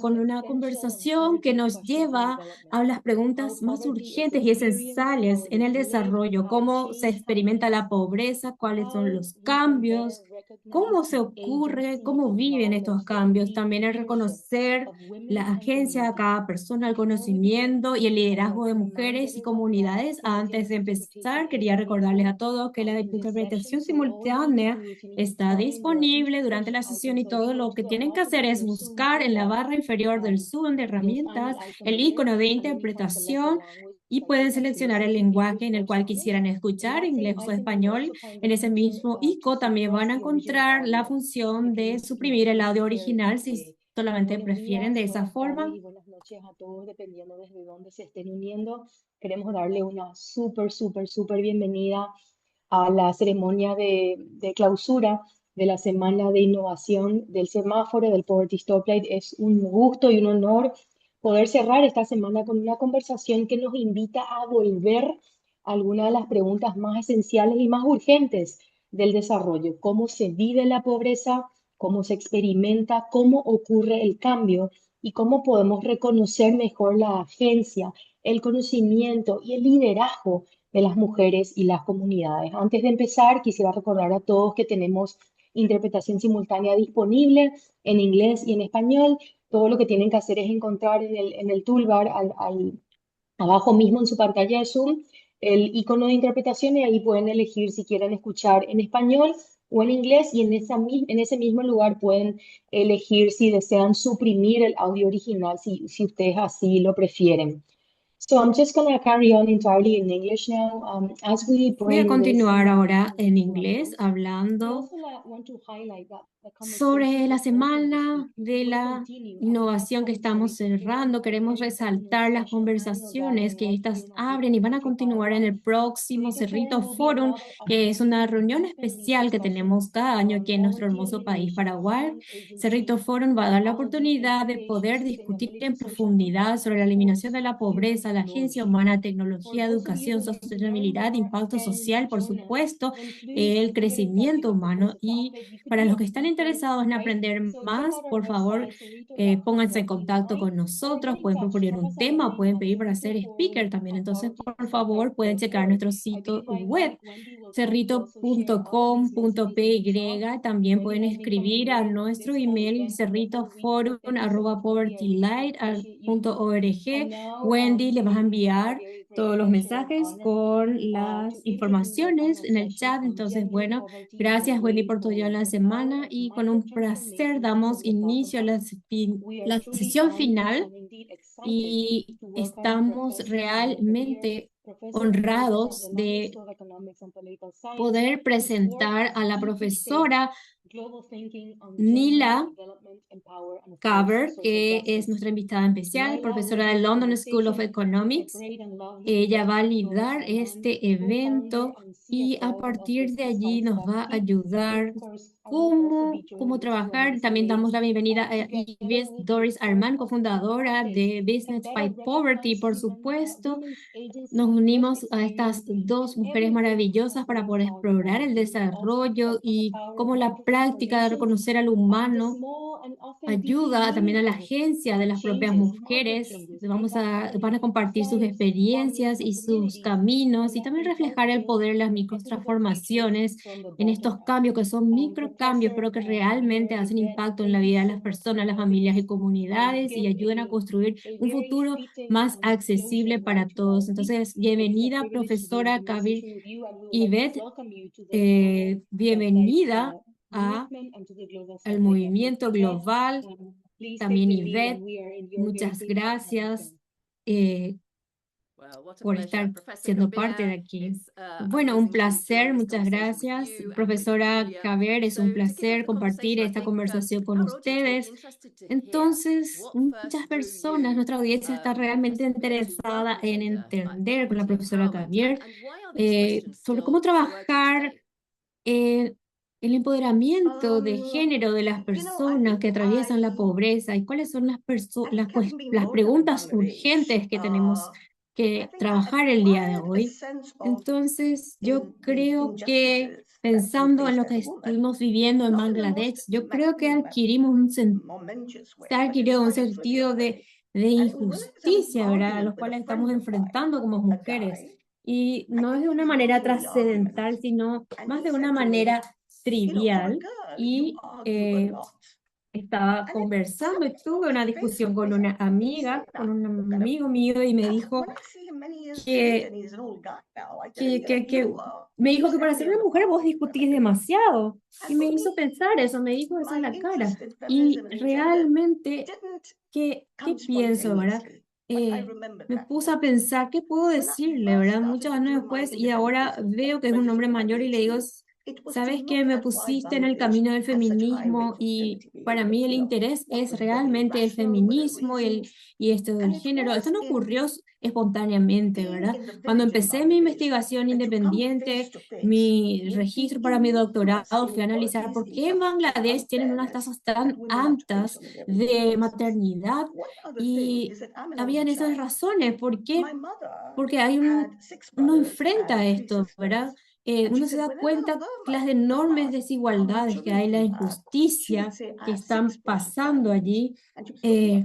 con una conversación que nos lleva a las preguntas más urgentes y esenciales en el desarrollo: cómo se experimenta la pobreza, cuáles son los cambios, cómo se ocurre, cómo viven estos cambios. También el reconocer la agencia de cada persona, el conocimiento y el liderazgo de mujeres y comunidades. Antes de empezar, quería recordarles a todos que la interpretación simultánea está disponible durante la sesión, y todo lo que tienen que hacer es buscar en la barra inferior del Zoom de herramientas el icono de interpretación, y pueden seleccionar el lenguaje en el cual quisieran escuchar, inglés o español. En ese mismo icono también van a encontrar la función de suprimir el audio original si solamente Buenos prefieren de días, esa buenas tardes forma. y buenas noches a todos, dependiendo desde dónde se estén uniendo. Queremos darle una súper bienvenida a la ceremonia de clausura de la Semana de Innovación del Semáforo del Poverty Stoplight. Es un gusto y un honor poder cerrar esta semana con una conversación que nos invita a volver a algunas de las preguntas más esenciales y más urgentes del desarrollo: cómo se vive la pobreza, cómo se experimenta, cómo ocurre el cambio y cómo podemos reconocer mejor la agencia, el conocimiento y el liderazgo de las mujeres y las comunidades. Antes de empezar, quisiera recordar a todos que tenemos interpretación simultánea disponible en inglés y en español. Todo lo que tienen que hacer es encontrar en el toolbar abajo mismo en su pantalla de Zoom el icono de interpretación, y ahí pueden elegir si quieren escuchar en español o en inglés, y en ese mismo lugar pueden elegir si desean suprimir el audio original, si ustedes así lo prefieren. So I'm just going to carry on entirely in English now, as we Voy a bring this continuar ahora conversation en to a inglés close. We hablando also want to highlight that the conversation sobre la with both of the semana speakers de will la continue at innovación que estamos 5:30 p.m. cerrando. Queremos during the main resaltar las session annual conversaciones gathering que of estas Women of the abren y van a Poverty continuar en Dialogue. el próximo Cerrito Forum Cerrito will be Forum, another que es una uplifting, reunión independent especial que discussion tenemos cada año on aquí en nuestro poverty hermoso país, elimination, Paraguay. women agency, Cerrito Forum va a dar la technology, oportunidad de education, poder discutir sustainability, en social profundidad impact, sobre and la of eliminación course, de la human pobreza, la agencia technology. humana, For tecnología, those of you educación, that want to learn sostenibilidad, more impacto and social, por join us, supuesto, then please el do get in touch with crecimiento us because humano. the Y topic, you could para be los a que están speaker, interesados en right? aprender So check más, out our por favor, website, pónganse en cerrito.com.ly, contacto con or get nosotros. in Pueden touch. proponer Nos un vas a tema, ver pueden at pedir para ser speaker también. Entonces, por favor, pueden checar cerritoforum.org. nuestro I sitio believe my web, colleague Wendy will probably also share all the business details of cerrito.com.py. También Wendy pueden has been escribir a commandeering nuestro this whole email event for the whole week. So thank you so much, Wendy. I really appreciate you. And cerrito.povertylight.org. now, Wendy le va a it would be my enviar very great todos los pleasure and mensajes honor con to las introduce our informaciones final en el session chat. on Entonces, gender bueno, poverty and the gracias, Wendy, way por todo en forward, la the power semana, of y con micro un placer transformation damos from the bottom inicio a up. la, We are la truly sesión honored final, and indeed excited y to welcome estamos Professor Yvette Davier, realmente Professor Emeritus at honrados the London de School of Economics and Political Science, poder whose work presentar has a la deeply shaped profesora global thinking on gender, Nila development, and power, and of course, Caber, social que es justice. nuestra invitada especial, Naila will profesora de lead the London School of conversation with the Economics. great and lovely Ella Yvette va a Flores liderar Armand, este co-founder evento, and y a CFO of partir de Business allí nos va a Horizonte. And ayudar of course, I will also be cómo joining this room trabajar. with some También damos ladies. la bienvenida And a together Ives we'll be Doris part Armand, of a cofundadora campaign de that Business better Fight Poverty, recognizes por supuesto. women's agency Nos and lived unimos a estas experience dos in mujeres everything maravillosas that para goes poder on in explorar el poverty. We also desarrollo reflect on the y power of cómo la micro práctica de transformations reconocer al and the humano small and often deeply ayuda también a la meaningful agencia de las propias changes, micro mujeres. changes that impact Van a women, compartir sus clients, families, experiencias and y sus communities, caminos, and y that también can help reflejar el build poder de las an equitable future microtransformaciones from the en bottom estos up. cambios que son microcambios, Professor pero que realmente Dear hacen Yvette, impacto en la thank you vida de so las much for personas, las helping familias y us comunidades, y give ayudan a construir a un very futuro fitting más closure, accesible right, para to our todos. week. Entonces, It is a bienvenida, privilege to be in profesora Kabir conversation with you, and we would like to Yvette. welcome you to the global Stoplight Bienvenida a movement and to the global al Stoplight network. movimiento Yvette, global. please take También the lead, and Ivette, we are in your very muchas capable hands. gracias eh, Well, what a por pleasure. estar Professor siendo parte de Kabir, aquí. it's Bueno, un amazing to placer, join this muchas conversation with gracias. you and with Profesora Julia. Javier, es un So to kick off placer the compartir conversation, I esta think conversación con our audience will be ustedes. interested to hear Entonces, what muchas first drew personas, you, nuestra audiencia está realmente Professor Kabir, to work interesada on en gender entender con la identity profesora empowerment, Javier and why are these questions sobre cómo still so urgent trabajar today? el empoderamiento de género de las I personas think que atraviesan la pobreza, y cuáles son I think I can be las more than one preguntas of these. urgentes que tenemos I que think I've trabajar el día de acquired a hoy. sense of Entonces, yo creo que injustices pensando en lo que estuvimos viviendo en Bangladesh, yo creo que se adquirió un sentido de injusticia, ¿verdad? A los cuales estamos enfrentando como mujeres. Y no es de una manera trascendental, sino más de una manera trivial. Y estaba conversando y tuve una discusión con una amiga, con un amigo mío, y me dijo que, que me dijo que para ser una mujer vos discutís demasiado. Y me hizo pensar eso, me dijo eso en la cara. Y realmente, ¿qué pienso, verdad? Me puse a pensar, ¿qué puedo decirle, verdad? Muchos años después, y ahora veo que es un hombre mayor y le digo, ¿sabes qué? Me pusiste en el camino del feminismo y para mí el interés es realmente el feminismo y esto del género. Esto no ocurrió espontáneamente, ¿verdad? Cuando empecé mi investigación independiente, mi registro para mi doctorado, fui a analizar por qué en Bangladesh tienen unas tasas tan altas de maternidad y habían esas razones. ¿Por qué? Porque uno enfrenta esto, ¿verdad? Uno se da cuenta las enormes desigualdades que hay, la injusticia que están pasando allí, eh,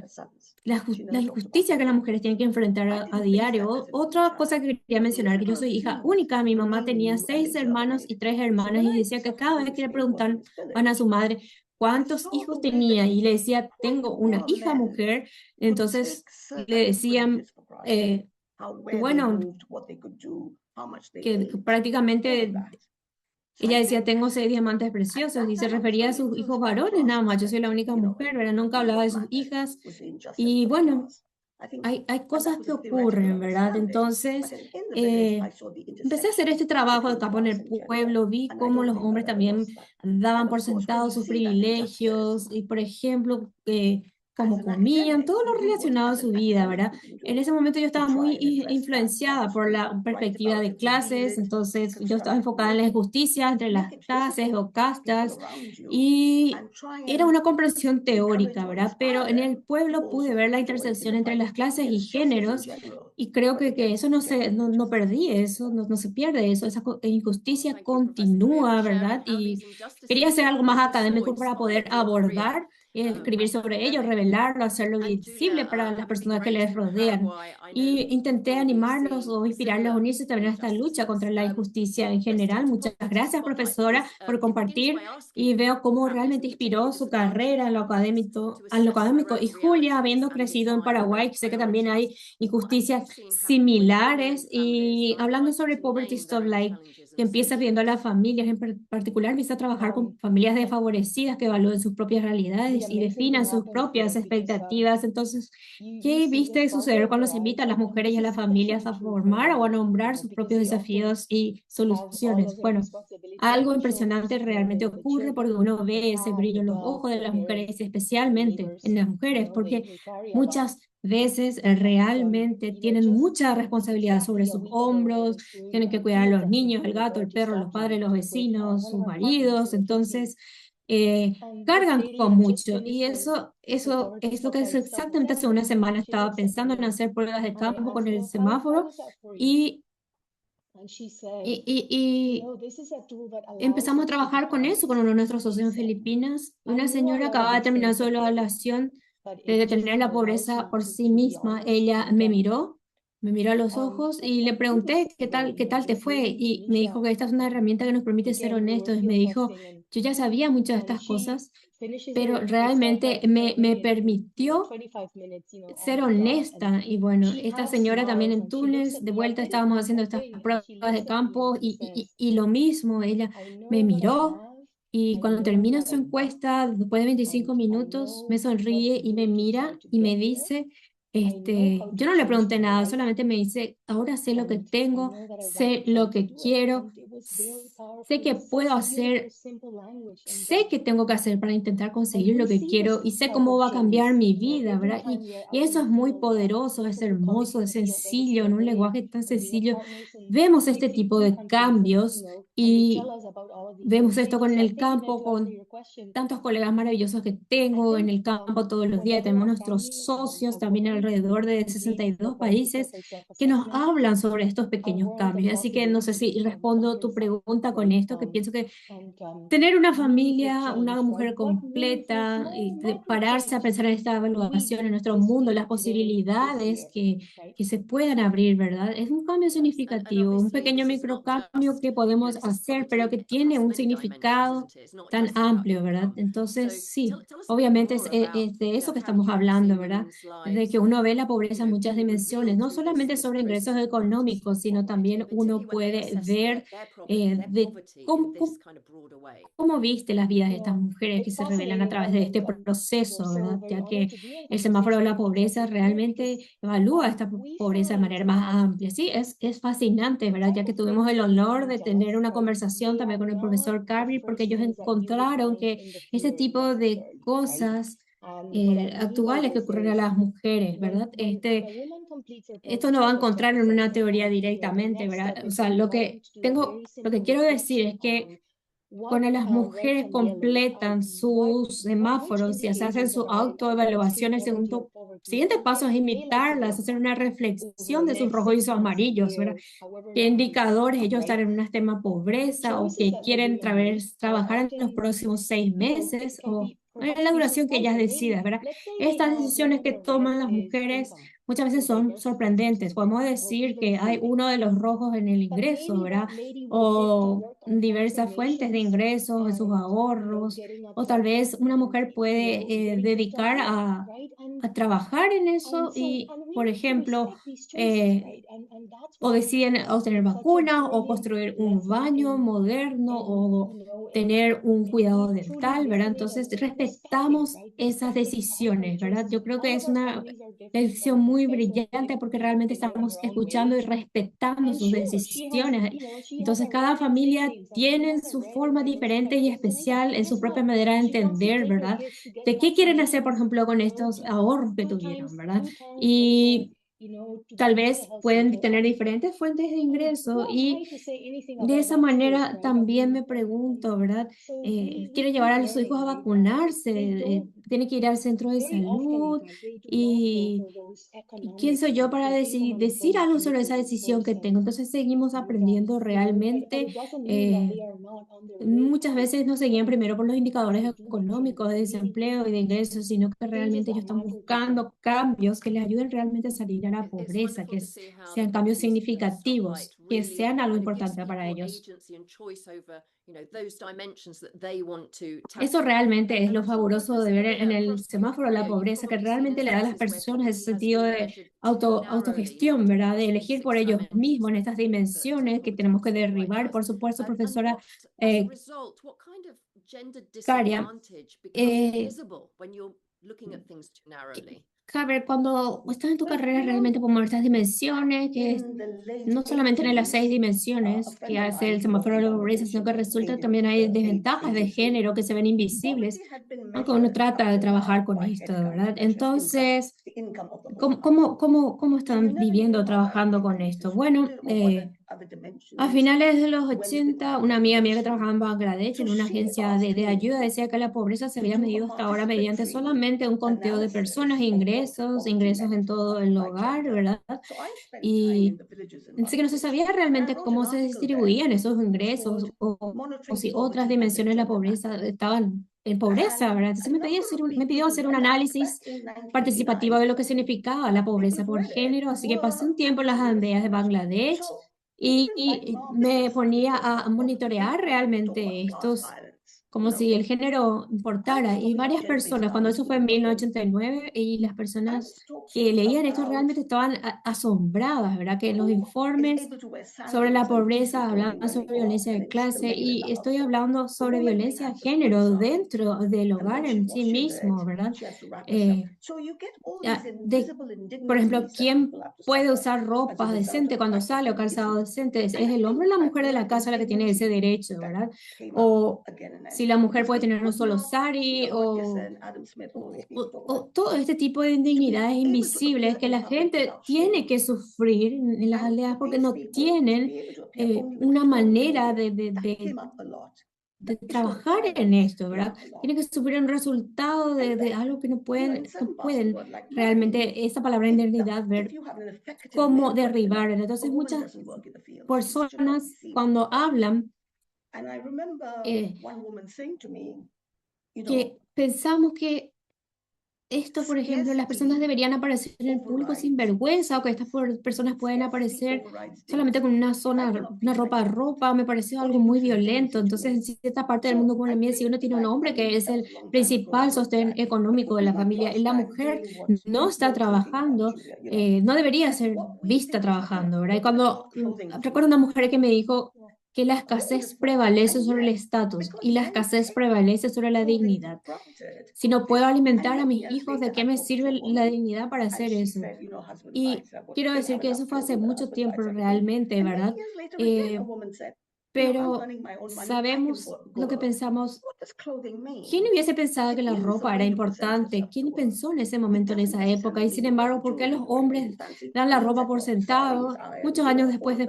la injusticia que las mujeres tienen que enfrentar a diario. Otra cosa que quería mencionar, que yo soy hija única, mi mamá tenía 6 hermanos y 3 hermanas y decía que cada vez que le preguntaban a su madre cuántos hijos tenía y le decía, tengo una hija mujer, entonces le decían... que bueno, que prácticamente ella decía, tengo 6 diamantes preciosos y se refería a sus hijos varones nada más, yo soy la única mujer, ¿verdad? Nunca hablaba de sus hijas y bueno, hay cosas que ocurren, ¿verdad? Entonces, empecé a hacer este trabajo de campo en el pueblo, vi cómo los hombres también daban por sentado sus privilegios y, por ejemplo, cómo comían, todo lo relacionado a su vida, ¿verdad? En ese momento yo estaba muy influenciada por la perspectiva de clases, entonces yo estaba enfocada en la injusticia entre las clases o castas y era una comprensión teórica, ¿verdad? Pero en el pueblo pude ver la intersección entre las clases y géneros y creo que eso no perdí, eso no se pierde, eso, esa injusticia continúa, ¿verdad? Y quería hacer algo más académico para poder abordar y escribir sobre ello, revelarlo, hacerlo visible para las personas que les rodean. Y intenté animarlos o inspirarlos a unirse también a esta lucha contra la injusticia en general. Muchas gracias, profesora, por compartir y veo cómo realmente inspiró su carrera a lo académico. Y Julia, habiendo crecido en Paraguay, sé que también hay injusticias similares. Y hablando sobre Poverty Stop Like, que empieza viendo a las familias, en particular, empieza a trabajar con familias desfavorecidas que evalúen sus propias realidades y definan sus propias expectativas. Entonces, ¿qué viste suceder cuando se invita a las mujeres y a las familias a formar o a nombrar sus propios desafíos y soluciones? Bueno, algo impresionante realmente ocurre porque uno ve ese brillo en los ojos de las mujeres, especialmente en las mujeres, porque muchas veces realmente tienen mucha responsabilidad sobre sus hombros, tienen que cuidar a los niños, el gato, el perro, los padres, los vecinos, sus maridos, entonces cargan con mucho y eso es lo que exactamente hace una semana estaba pensando en hacer pruebas de campo con el semáforo y y empezamos a trabajar con eso, con uno de nuestros socios en Filipinas. Una señora acaba de terminar su evaluación de detener la pobreza por sí misma. Ella me miró a los ojos y le pregunté, qué tal te fue? Y me dijo que esta es una herramienta que nos permite ser honestos. Me dijo, yo ya sabía muchas de estas cosas, pero realmente me permitió ser honesta. Y bueno, esta señora también en Túnez, de vuelta estábamos haciendo estas pruebas de campo y lo mismo, ella me miró y cuando termina su encuesta, después de 25 minutos, me sonríe y me mira y me dice, yo no le pregunté nada, solamente me dice, ahora sé lo que tengo, sé lo que quiero, sé que puedo hacer, sé qué tengo que hacer para intentar conseguir lo que quiero y sé cómo va a cambiar mi vida, ¿verdad? Y eso es muy poderoso, es hermoso, es sencillo, en un lenguaje tan sencillo. Vemos este tipo de cambios Y tell us about all of these vemos great esto things. con So I el think that campo, to answer con your question, tantos colegas maravillosos que I tengo en think el campo todos los días. whenever Tenemos a nuestros family socios or también woman alrededor de agrees to 62 go for países a que nos self-assessment, hablan sobre estos our pequeños world cambios. about Así to que no begin sé si respondo tu 100%, pregunta con right? esto, que pienso que And tener una meaningful familia, una change, right? mujer What meaningful completa y small micro pararse a change pensar en esta can we evaluación en do nuestro this mundo, las week, today, this posibilidades year, right? que se puedan abrir, ¿verdad? Es un cambio Yes, and significativo, un obviously pequeño this is not microcambio just, que podemos this is hacer, pero que probably tiene across un many dimensions, significado isn't it? It's not tan just about amplio, ¿verdad? income. So Entonces, sí, tell us a bit obviamente more about, es de eso que how estamos you see hablando, ¿verdad? women's De lives, que uno ve la you pobreza en know, muchas being dimensiones, revealed no through this solamente this sobre ingresos process. económicos, sino también Particularly uno when they puede assess ver their de poverty in cómo, this kind of broader way. ¿cómo viste las vidas de estas Yeah, mujeres que it's se revelan a fascinating, través de Arlen, este we're proceso, so ¿verdad? very Ya honored que to be in el semáforo de conversation la with each other pobreza here realmente because evalúa esta we pobreza de find manera más that amplia. Sí, es fascinante, the ¿verdad? type Ya que of tuvimos things el that honor women de tell tener us, una right, conversación they también are con el not profesor the Carey, porque first ellos things that you would encontraron find que in the ese field tipo de necessarily, right? cosas And what I mean by actuales que this ocurren a is las mujeres, when ¿verdad? when a woman completes her Esto no va a encontrar en una self-assessment teoría on the field, the directamente, next ¿verdad? step O is sea, we invite them to do a very lo que simple quiero decir reflection es que on what cuando las red mujeres and yellow completan what sus which semáforos y se hacen indicators su are extreme autoevaluación, el poverty or segundo poverty siguiente paso es they like to imitarlas, look hacer at una over reflexión the de sus next rojos y sus 6 months, a amarillos, ¿verdad? year, however ¿Qué long this indicadores is, ellos right? están en una extrema pobreza o Choices que that the quieren women make are trabajar en los often, próximos 6 meses it can o be en perhaps la be duración que ellas surprising. decidan, ¿verdad? Let's say they Estas have one decisiones of que their red toman las is mujeres income, muchas veces okay, son there's success or sorprendentes. Podemos something, or decir even que hay saving. uno de los rojos en el But ingreso, maybe ¿verdad? that lady wanted to O work on diversas fuentes de affirmations ingresos, en sus and, ahorros, getting a o tal top, vez una mujer puede getting close to a dedicar million, right? a trabajar en And eso so, y, and we por need to ejemplo, respect these choices, eh, right? And that's o what deciden obtener is such a vacunas o brilliant construir un lesson baño moderno o tener un cuidado truly dental, ¿verdad? listening Entonces, and respecting, respetamos right? esas Respecting all of decisiones, their ¿verdad? choices. Yo creo que All of es our una families are different, decisión right? muy Especially when we brillante think porque about realmente women in estamos her own escuchando y age. respetando And sus sure, she has, decisiones. she has Entonces, a cada red in many familia things, and she tiene has a su red in forma diversity diferente and y destiny. especial But en su guess propia what? manera de She comes to entender, take her ¿verdad? kids to get De qué quieren hacer, por vaccinations, ejemplo, con estos ahorros que two tuvieron, times, ¿verdad? two times a year, Y tal to get a vez healthy pueden tener checkup. diferentes fuentes de And ingreso who am y I to say anything de about esa that choice, manera right? I también mean, me pregunto, ¿verdad? so we Quiere llevar keep a sus hijos learning, a right? That vacunarse, they don't tiene que ir al centro de very often, in salud fact, they do not go y, for those y quién soy economics yo para and income decir algo sobre esa inequality decisión que choice tengo. Entonces seguimos and aprendiendo but realmente. it doesn't mean that eh, they are not on their way Muchas out, veces nos seguían right? primero por los indicadores They do need to económicos de really pay desempleo y de attention ingresos, sino que changes realmente ellos that están matter to them. buscando cambios que les ayuden realmente a salir a la It's pobreza, wonderful to see how the sean cambios poverty spotlight significativos, que really sean algo kind of gives importante para people ellos. agency and choice over, those dimensions that they want to Eso tackle. realmente es And lo I'm sure fabuloso workers, de ver en el across, semáforo la you've pobreza, que probably seen realmente le da a las instances where personas ese poverty has sentido been de measured too narrowly, autogestión, to ¿verdad? De focus on elegir por six ellos dimensions mismos en estas that dimensiones que poverty tenemos que spotlight derribar. does. Por supuesto, And profesora what, as a eh, result, what kind of gender Caria, disadvantage becomes eh, visible when you're looking at things too narrowly? Javier, cuando estás en tu carrera realmente podemos ver estas dimensiones, que no solamente en las 6 dimensiones que hace el semáforo de la pobreza, sino que resulta también hay desventajas de género que se ven invisibles, aunque uno trata de trabajar con esto, ¿verdad? Entonces, ¿cómo están viviendo, trabajando con esto? Bueno, a finales de los 80, una amiga mía que trabajaba en Bangladesh en una agencia de ayuda decía que la pobreza se había medido hasta ahora mediante solamente un conteo de personas, ingresos en todo el hogar, ¿verdad? Y así que no se sabía realmente cómo se distribuían esos ingresos o si otras dimensiones de la pobreza estaban en pobreza, ¿verdad? Entonces me pidió hacer un análisis participativo de lo que significaba la pobreza por género, así que pasé un tiempo en las aldeas de Bangladesh y me ponía a monitorear realmente estos, como si el género importara. Y varias personas, cuando eso fue en 1989, y las personas que leían esto realmente estaban asombradas, ¿verdad? Que los informes sobre la pobreza hablaban sobre violencia de clase y estoy hablando sobre violencia de género dentro del hogar en sí mismo, ¿verdad? Eh, de, por ejemplo, ¿quién puede usar ropa decente cuando sale o calzado decente? Es el hombre o la mujer de la casa la que tiene ese derecho, ¿verdad? O si la mujer puede tener un solo sari o todo este tipo de indignidades invisibles que la gente tiene que sufrir en las aldeas porque no tienen una manera de trabajar en esto, ¿verdad? Tienen que sufrir un resultado de algo que no pueden realmente esa palabra indemnidad ver cómo derribar. Entonces muchas personas cuando hablan eh, que pensamos que esto, por ejemplo, las personas deberían aparecer en el público sin vergüenza o que estas personas pueden aparecer solamente con una ropa, me pareció algo muy violento. Entonces, en cierta parte del mundo como la mía, si uno tiene un hombre que es el principal sostén económico de la familia y la mujer no está trabajando, no debería ser vista trabajando, ¿verdad? Y cuando recuerdo una mujer que me dijo que la escasez prevalece sobre el estatus y la escasez prevalece sobre la dignidad. Si no puedo alimentar a mis hijos, ¿de qué me sirve la dignidad para hacer eso? Y quiero decir que eso fue hace mucho tiempo realmente, ¿verdad? Eh, pero sabemos lo que pensamos. ¿Quién hubiese pensado que la ropa era importante? ¿Quién pensó en ese momento, en esa época? Y sin embargo, ¿por qué los hombres dan la ropa por sentado? Muchos años después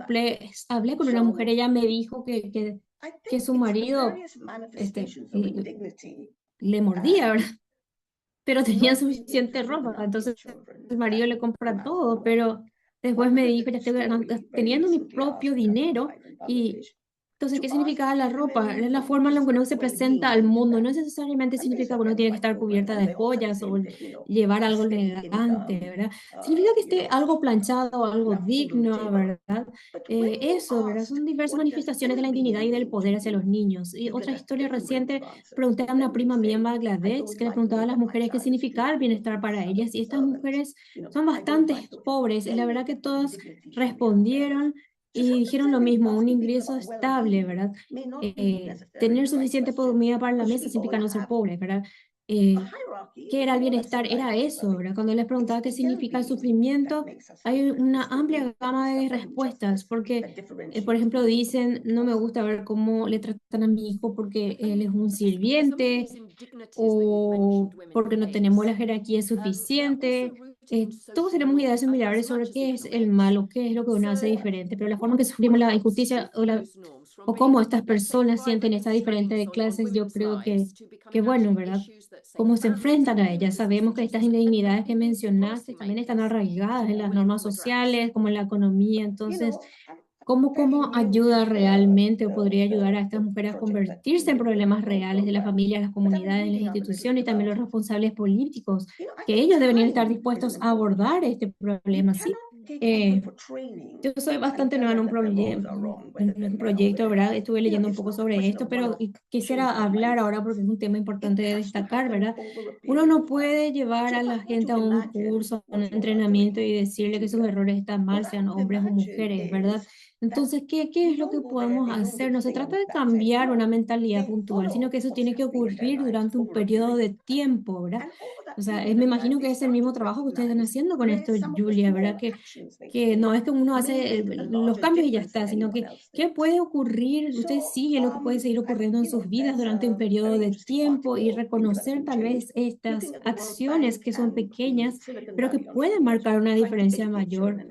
hablé con una mujer, ella me dijo que su marido le mordía, ¿verdad? Pero tenía suficiente ropa, entonces el marido le compra todo, pero después me dijo, ya estoy teniendo mi propio dinero y entonces, ¿qué significa la ropa? Es la forma en la que uno se presenta al mundo, no necesariamente significa que uno tiene que estar cubierta de joyas o llevar algo elegante, ¿verdad? Significa que esté algo planchado, algo digno, ¿verdad? Eso, ¿verdad? Son diversas manifestaciones de la indignidad y del poder hacia los niños. Y otra historia reciente, pregunté a una prima mía en Bangladesh que le preguntaba a las mujeres qué significaba el bienestar para ellas. Y estas mujeres son bastante pobres y la verdad que todas respondieron y dijeron lo mismo, un ingreso estable, ¿verdad? Tener suficiente comida para la mesa significa no ser pobre, ¿verdad? ¿Qué era el bienestar? Era eso, ¿verdad? Cuando les preguntaba qué significa el sufrimiento, hay una amplia gama de respuestas, porque, por ejemplo, dicen, no me gusta ver cómo le tratan a mi hijo porque él es un sirviente, o porque no tenemos la jerarquía suficiente. Todos tenemos ideas similares sobre qué es el mal o qué es lo que uno hace diferente, pero la forma en que sufrimos la injusticia o cómo estas personas sienten esta diferencia de clases, yo creo que bueno, ¿verdad? Cómo se enfrentan a ellas. Sabemos que estas indignidades que mencionaste también están arraigadas en las normas sociales, como en la economía. Entonces, ¿cómo ayuda realmente o podría ayudar a estas mujeres a convertirse en problemas reales de la familia, las comunidades, las instituciones y también los responsables políticos, que ellos deberían estar dispuestos a abordar este problema, ¿sí? Yo soy bastante nueva en un proyecto, ¿verdad? Estuve leyendo un poco sobre esto, pero quisiera hablar ahora porque es un tema importante de destacar, ¿verdad? Uno no puede llevar a la gente a un curso, a un entrenamiento y decirle que sus errores están mal, sean hombres o mujeres, ¿verdad? Entonces, ¿qué es lo que podemos hacer? No se trata de cambiar una mentalidad puntual, sino que eso tiene que ocurrir durante un periodo de tiempo, ¿verdad? O sea, me imagino que es el mismo trabajo que ustedes están haciendo con esto, Julia, ¿verdad? Que no es que uno hace los cambios y ya está, sino que qué puede ocurrir, usted sigue lo que puede seguir ocurriendo en sus vidas durante un periodo de tiempo y reconocer tal vez estas acciones que son pequeñas, pero que pueden marcar una diferencia mayor.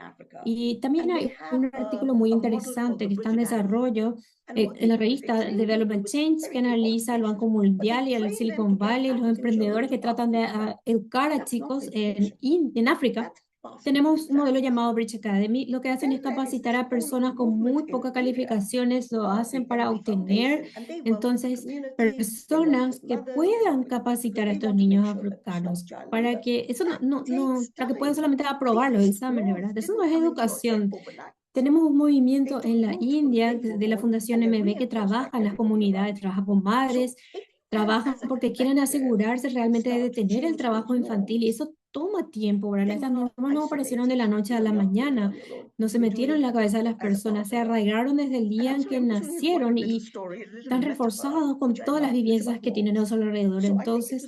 Y también hay un artículo muy interesante que está en desarrollo en la revista Development Change que analiza el Banco Mundial y el Silicon Valley, los emprendedores que tratan de educar a chicos en África. Tenemos un modelo llamado Bridge Academy. Lo que hacen es capacitar a personas con muy pocas calificaciones, lo hacen para obtener, entonces, personas que puedan capacitar a estos niños africanos para que eso para que puedan solamente aprobar los exámenes, ¿verdad? Eso no es educación. Tenemos un movimiento en la India de la Fundación MB que trabaja en las comunidades, trabaja con madres, trabajan porque quieren asegurarse realmente de detener el trabajo infantil y eso toma tiempo, ¿verdad? Estas normas no aparecieron de la noche a la mañana, no se metieron en la cabeza de las personas, se arraigaron desde el día en que nacieron y están reforzados con todas las vivencias que tienen a su alrededor. Entonces,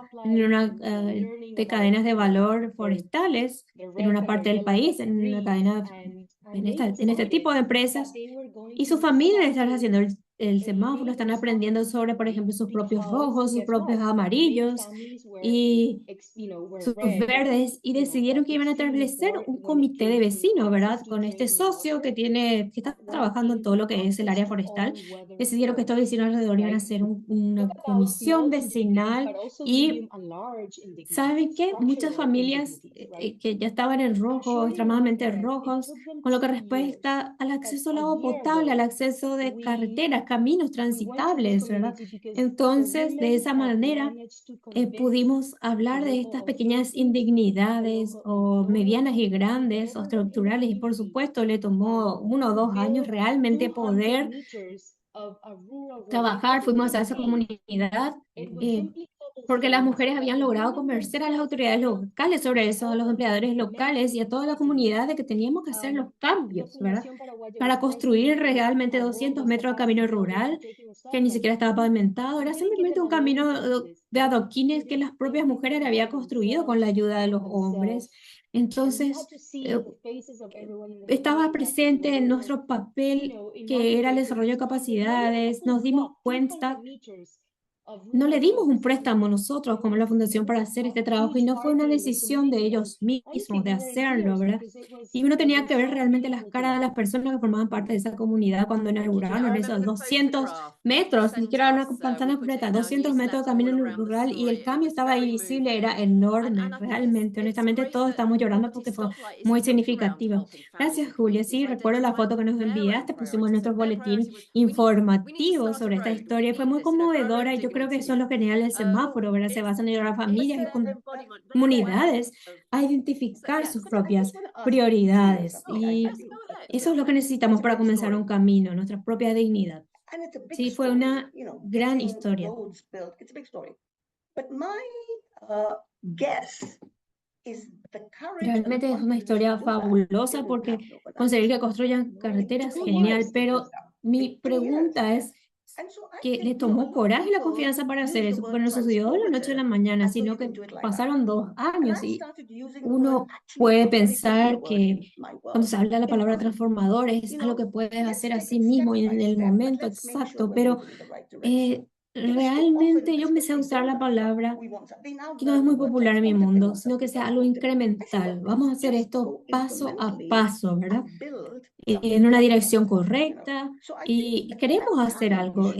empresa en una de cadenas de valor forestales en una parte del país, en una cadena, en este tipo de empresas, y su familia está haciendo el semáforo, están aprendiendo sobre, por ejemplo, sus propios rojos, sus propios amarillos y sus verdes, y decidieron que iban a establecer un comité de vecinos, ¿verdad? Con este socio que está trabajando en todo lo que es el área forestal, decidieron que estos vecinos alrededor iban a hacer una comisión vecinal y ¿saben qué? Muchas familias que ya estaban en rojo, extremadamente rojos, con lo que respecta al acceso al agua potable, al acceso de carreteras, caminos transitables, ¿verdad? Entonces, de esa manera, pudimos hablar de estas pequeñas indignidades o medianas y grandes o estructurales y por supuesto le tomó 1 o 2 años realmente poder trabajar. Fuimos a esa comunidad eh, porque las mujeres habían logrado convencer a las autoridades locales sobre eso, a los empleadores locales y a toda la comunidad de que teníamos que hacer los cambios, ¿verdad? Para construir realmente 200 metros de camino rural que ni siquiera estaba pavimentado, era simplemente un camino de adoquines que las propias mujeres habían construido con la ayuda de los hombres. Entonces, estaba presente en nuestro papel que era el desarrollo de capacidades, nos dimos cuenta, no le dimos un préstamo nosotros como la fundación para hacer este trabajo y no fue una decisión de ellos mismos de hacerlo, ¿verdad? Y uno tenía que ver realmente las caras de las personas que formaban parte de esa comunidad cuando inauguraron esos 200 metros, ni siquiera una manzana completa, 200 metros de camino rural y el cambio estaba ahí visible, era enorme, realmente, honestamente todos estamos llorando porque fue muy significativa. Gracias, Julia. Sí, recuerdo la foto que nos enviaste, pusimos en nuestro boletín informativo sobre esta historia y fue muy conmovedora y yo creo que eso es lo genial del semáforo, ¿verdad? Se basa en ayudar a familias y comunidades a identificar sus propias prioridades y eso es lo que necesitamos para comenzar un camino, nuestra propia dignidad. Sí, fue una gran historia. Realmente es una historia fabulosa porque conseguir que construyan carreteras, genial, pero mi pregunta es que le tomó coraje y la confianza para hacer eso, porque no sucedió de la noche a la mañana, sino que pasaron 2 años y uno puede pensar que cuando se habla de la palabra transformador es algo que puedes hacer a sí mismo y en el momento exacto, pero realmente yo empecé a usar la palabra que no es muy popular en mi mundo, sino que sea algo incremental. Vamos a hacer esto paso a paso, ¿verdad? En una dirección correcta y queremos hacer algo.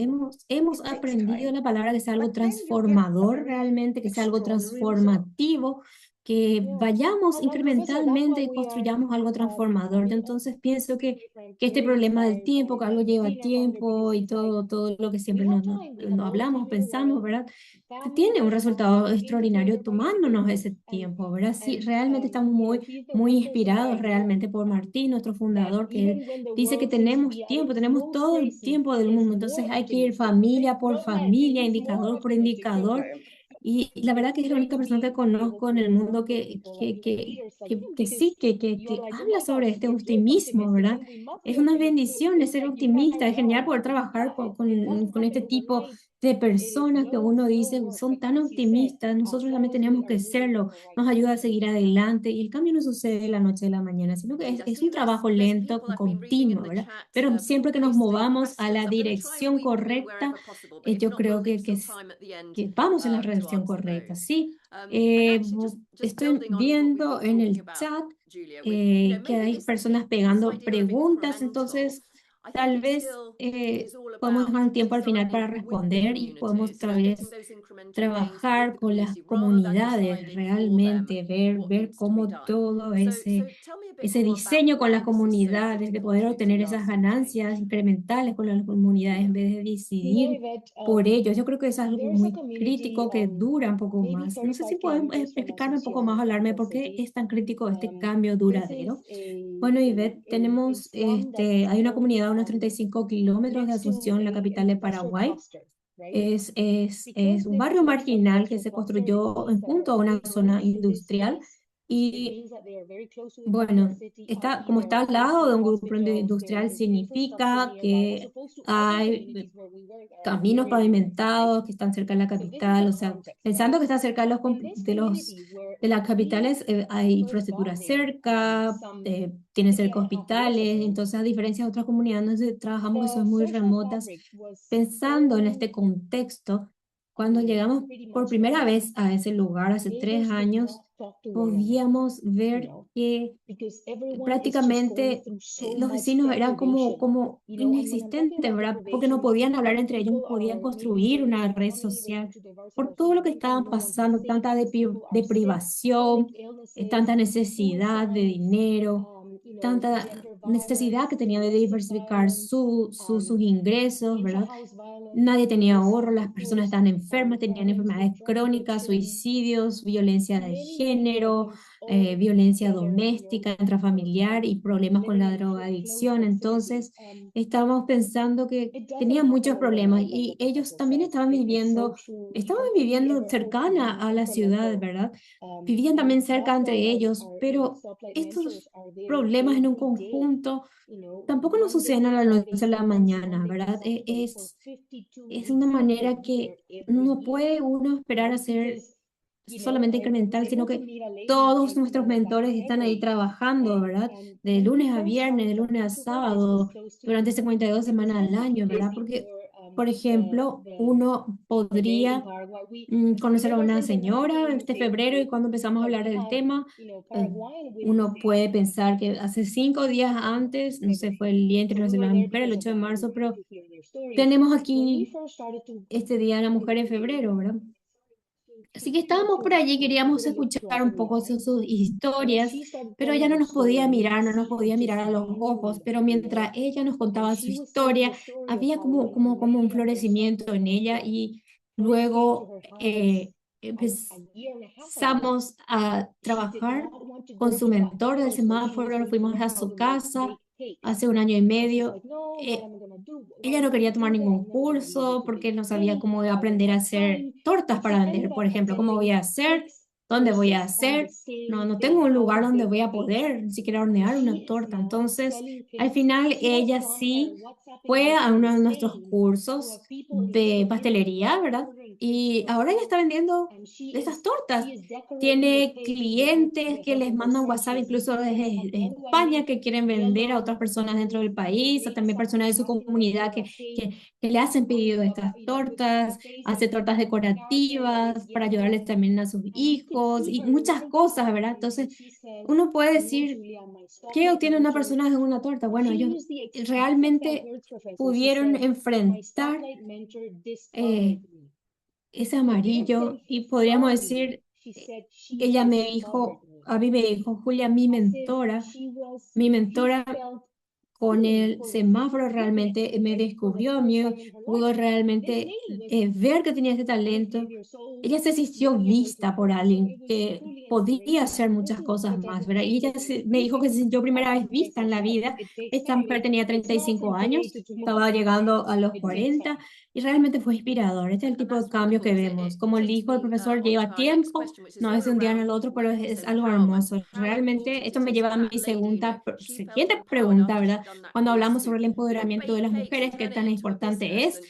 Hemos aprendido la palabra que sea algo transformador realmente, que sea algo transformativo, que vayamos incrementalmente y construyamos algo transformador. Yo entonces pienso que este problema del tiempo, que algo lleva tiempo y todo lo que siempre nos hablamos, pensamos, ¿verdad? Tiene un resultado extraordinario tomándonos ese tiempo, ¿verdad? Sí, realmente estamos muy inspirados realmente por Martín, nuestro fundador, que él dice que tenemos todo el tiempo del mundo, entonces hay que ir familia por familia, indicador por indicador, y la verdad que es la única persona que conozco en el mundo que sí, que habla sobre este optimismo, ¿verdad? Es una bendición ser optimista, es genial poder trabajar con este tipo de personas que uno dice son tan optimistas, nosotros también tenemos que serlo, nos ayuda a seguir adelante y el cambio no sucede de la noche a la mañana, sino que es un trabajo lento, continuo, ¿verdad? Pero siempre que nos movamos a la dirección correcta, yo creo que vamos en la dirección correcta, sí. Estoy viendo en el chat que hay personas pegando preguntas, entonces tal vez podemos dejar un tiempo al final para responder y podemos tal vez trabajar con las comunidades, realmente ver cómo todo ese diseño con las comunidades, de poder obtener esas ganancias incrementales con las comunidades en vez de decidir por ellos. Yo creo que eso es algo muy crítico que dura un poco más. No sé si pueden explicarme un poco más, hablarme por qué es tan crítico este cambio duradero. Bueno, Ivette, hay una comunidad a unos 35 kilómetros de Asunción, la capital de Paraguay. Es un barrio marginal que se construyó junto a una zona industrial Y bueno, como está al lado de un grupo industrial, significa que hay caminos pavimentados que están cerca de la capital, o sea, pensando que está cerca de de las capitales, hay infraestructura cerca, tiene cerca hospitales, entonces a diferencia de otras comunidades donde trabajamos que son muy remotas, pensando en este contexto, cuando llegamos por primera vez a ese lugar hace 3 años, podíamos ver que prácticamente los vecinos eran como inexistentes, ¿verdad? Porque no podían hablar entre ellos, no podían construir una red social por todo lo que estaban pasando, tanta deprivación, tanta necesidad de dinero, tanta necesidad que tenían de diversificar sus ingresos, ¿verdad? Nadie tenía ahorro, las personas estaban enfermas, tenían enfermedades crónicas, suicidios, violencia de género, violencia doméstica, intrafamiliar y problemas con la drogadicción. Entonces, estábamos pensando que tenían muchos problemas y ellos también estaban viviendo cercana a la ciudad, ¿verdad? Vivían también cerca entre ellos, pero estos problemas en un conjunto tampoco nos suceden a las 11 de la mañana, ¿verdad? Es una manera que no puede uno esperar a ser solamente incremental, sino que todos nuestros mentores están ahí trabajando, ¿verdad? De lunes a viernes, de lunes a sábado, durante 52 semanas al año, ¿verdad? Porque, por ejemplo, uno podría conocer a una señora este febrero y cuando empezamos a hablar del tema, eh, uno puede pensar que hace 5 días antes, no sé, fue el Día Internacional de la Mujer, el 8 de marzo, pero tenemos aquí este Día de la Mujer en febrero, ¿verdad? Así que estábamos por allí, queríamos escuchar un poco sus historias, pero ella no nos podía mirar, no nos podía mirar a los ojos, pero mientras ella nos contaba su historia, había como un florecimiento en ella y luego empezamos a trabajar con su mentor del semáforo, nos fuimos a su casa hace 1 año y medio. Eh, Ella no quería tomar ningún curso porque no sabía cómo aprender a hacer tortas para vender, por ejemplo, cómo voy a hacer, dónde voy a hacer. No tengo un lugar donde voy a poder ni siquiera hornear una torta. Entonces, al final, ella sí fue a uno de nuestros cursos de pastelería, ¿verdad? Y ahora ella está vendiendo esas tortas. Tiene clientes que les mandan WhatsApp incluso desde España que quieren vender a otras personas dentro del país, o también personas de su comunidad que le hacen pedido de estas tortas, hace tortas decorativas para ayudarles también a sus hijos y muchas cosas, ¿verdad? Entonces, uno puede decir, ¿qué obtiene una persona de una torta? Bueno, ellos realmente pudieron enfrentar eh, ese amarillo y podríamos decir, ella me dijo, a mí me dijo, Julia, mi mentora con el semáforo realmente me descubrió a mí, pudo realmente ver que tenía ese talento. Ella se sintió vista por alguien que podía hacer muchas cosas más, ¿verdad? Y ella me dijo que se sintió primera vez vista en la vida. Esta mujer tenía 35 años, estaba llegando a los 40 y realmente fue inspirador. Este es el tipo de cambio que vemos. Como dijo el profesor, lleva tiempo, no es de un día en el otro, pero es algo hermoso. Realmente, esto me lleva a mi siguiente pregunta, ¿verdad? Cuando hablamos sobre el empoderamiento de las mujeres, qué tan importante es.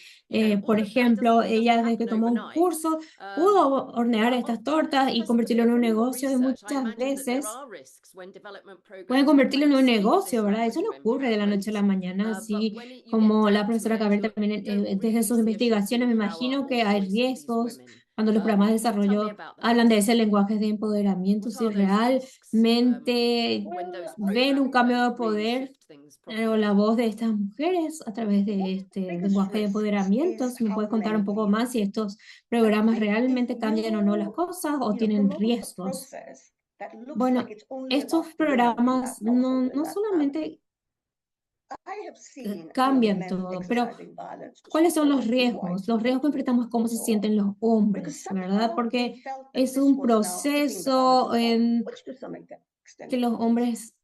Por ejemplo, ella desde que tomó un curso pudo hornear estas tortas y convertirlo en un negocio y muchas veces pueden convertirlo en un negocio, ¿verdad? Eso no ocurre de la noche a la mañana, así como la profesora Caber también desde sus investigaciones, me imagino que hay riesgos cuando los programas de desarrollo hablan de ese lenguaje de empoderamiento, si realmente ven un cambio de poder o la voz de estas mujeres a través de este lenguaje de empoderamiento. Si me puedes contar un poco más si estos programas realmente cambian o no las cosas o tienen riesgos. Bueno, estos programas no solamente cambian todo, pero ¿cuáles son los riesgos? Los riesgos que enfrentamos es cómo se sienten los hombres, ¿verdad? Porque es un proceso en que los hombres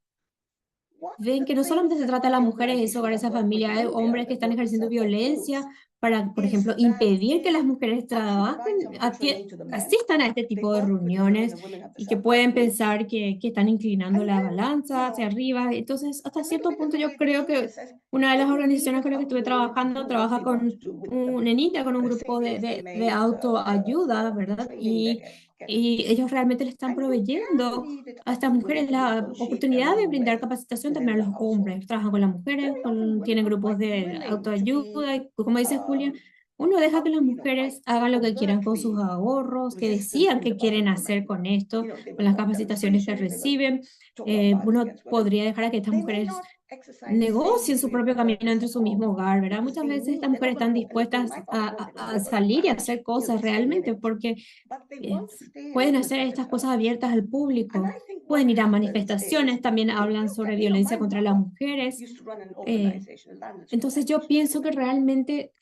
ven que no solamente se trata de las mujeres, ese hogar, esa familia, hay hombres que están ejerciendo violencia para, por ejemplo, impedir que las mujeres trabajen, asistan a este tipo de reuniones y que pueden pensar que están inclinando la balanza hacia arriba. Entonces, hasta cierto punto yo creo que una de las organizaciones con las que estuve trabajando trabaja con en India, con un grupo de autoayuda, ¿verdad? Y ellos realmente le están proveyendo a estas mujeres la oportunidad de brindar capacitación también a los hombres. Trabajan con las mujeres, tienen grupos de autoayuda, y como dice Julia, uno deja que las mujeres hagan lo que quieran con sus ahorros, que decidan qué quieren hacer con esto, con las capacitaciones que reciben. Uno podría dejar a que estas mujeres negocien su propio camino dentro de su mismo hogar, ¿verdad? Muchas veces estas mujeres están dispuestas a salir y a hacer cosas realmente porque eh, pueden hacer estas cosas abiertas al público, pueden ir a manifestaciones, también hablan sobre violencia contra las mujeres. eh, entonces yo pienso que realmente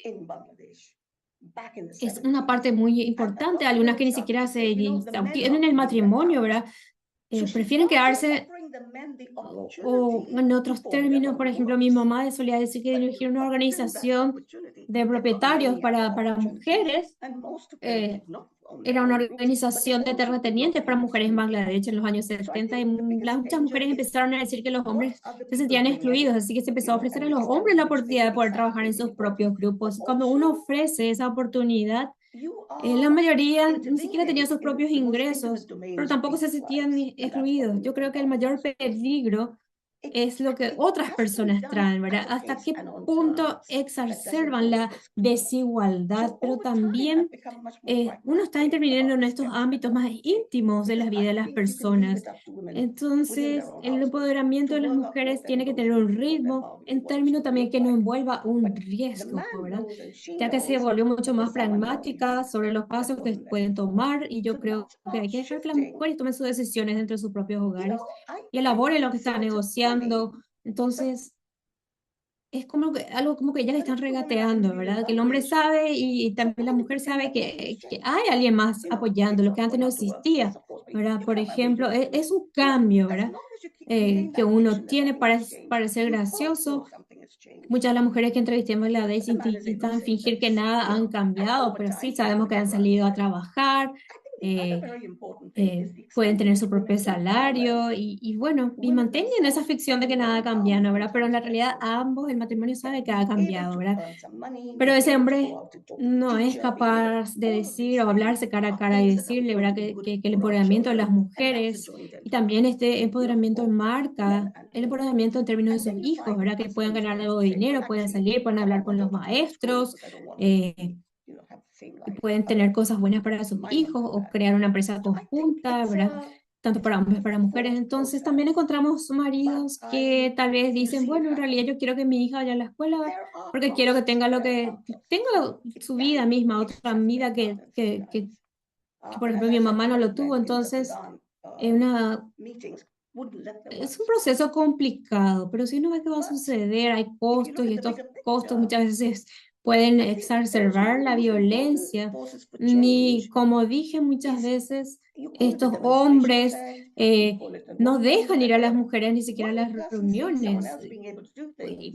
es una parte muy importante, algunas que ni siquiera tienen el matrimonio, ¿verdad? Prefieren quedarse, o en otros términos, por ejemplo, mi mamá solía decir que dirigir una organización de propietarios para mujeres. Era una organización de terratenientes para mujeres en Bangladesh en los años 70 y muchas mujeres empezaron a decir que los hombres se sentían excluidos, así que se empezó a ofrecer a los hombres la oportunidad de poder trabajar en sus propios grupos. Cuando uno ofrece esa oportunidad, la mayoría ni siquiera tenía sus propios ingresos, pero tampoco se sentían excluidos. Yo creo que el mayor peligro es lo que otras personas traen, ¿verdad? Hasta qué punto exacerban la desigualdad, pero también uno está interviniendo en estos ámbitos más íntimos de la vida de las personas. Entonces, el empoderamiento de las mujeres tiene que tener un ritmo en términos también que no envuelva un riesgo, ¿verdad? Ya que se volvió mucho más pragmática sobre los pasos que pueden tomar y yo creo que hay que dejar que las mujeres tomen sus decisiones dentro de sus propios hogares y elaboren lo que están negociando. Entonces, es como que, algo como que ya le están regateando, ¿verdad? Que el hombre sabe y también la mujer sabe que hay alguien más apoyando, lo que antes no existía, ¿verdad? Por ejemplo, es un cambio, ¿verdad? Que uno tiene para parecer gracioso. Muchas de las mujeres que entrevisté en Bangladesh intentan fingir que nada han cambiado, pero sí sabemos que han salido a trabajar, eh, pueden tener su propio salario y bueno, y mantienen esa ficción de que nada ha cambiado, ¿verdad? Pero en la realidad ambos, el matrimonio sabe que ha cambiado, ¿verdad? Pero ese hombre no es capaz de decir o hablarse cara a cara y decirle, ¿verdad? Que el empoderamiento de las mujeres y también este empoderamiento marca el empoderamiento en términos de sus hijos, ¿verdad? Que puedan ganar algo de dinero, pueden salir, pueden hablar con los maestros, y pueden tener cosas buenas para sus hijos o crear una empresa conjunta, ¿verdad? Tanto para hombres como para mujeres. Entonces también encontramos maridos que tal vez dicen, bueno, en realidad yo quiero que mi hija vaya a la escuela porque quiero que tenga tenga su vida misma, otra vida que, por ejemplo, mi mamá no lo tuvo. Entonces, es un proceso complicado, pero si uno ve que va a suceder, hay costos y estos costos muchas veces pueden exacerbar la violencia. Ni, como dije muchas veces, estos hombres no dejan ir a las mujeres ni siquiera a las reuniones.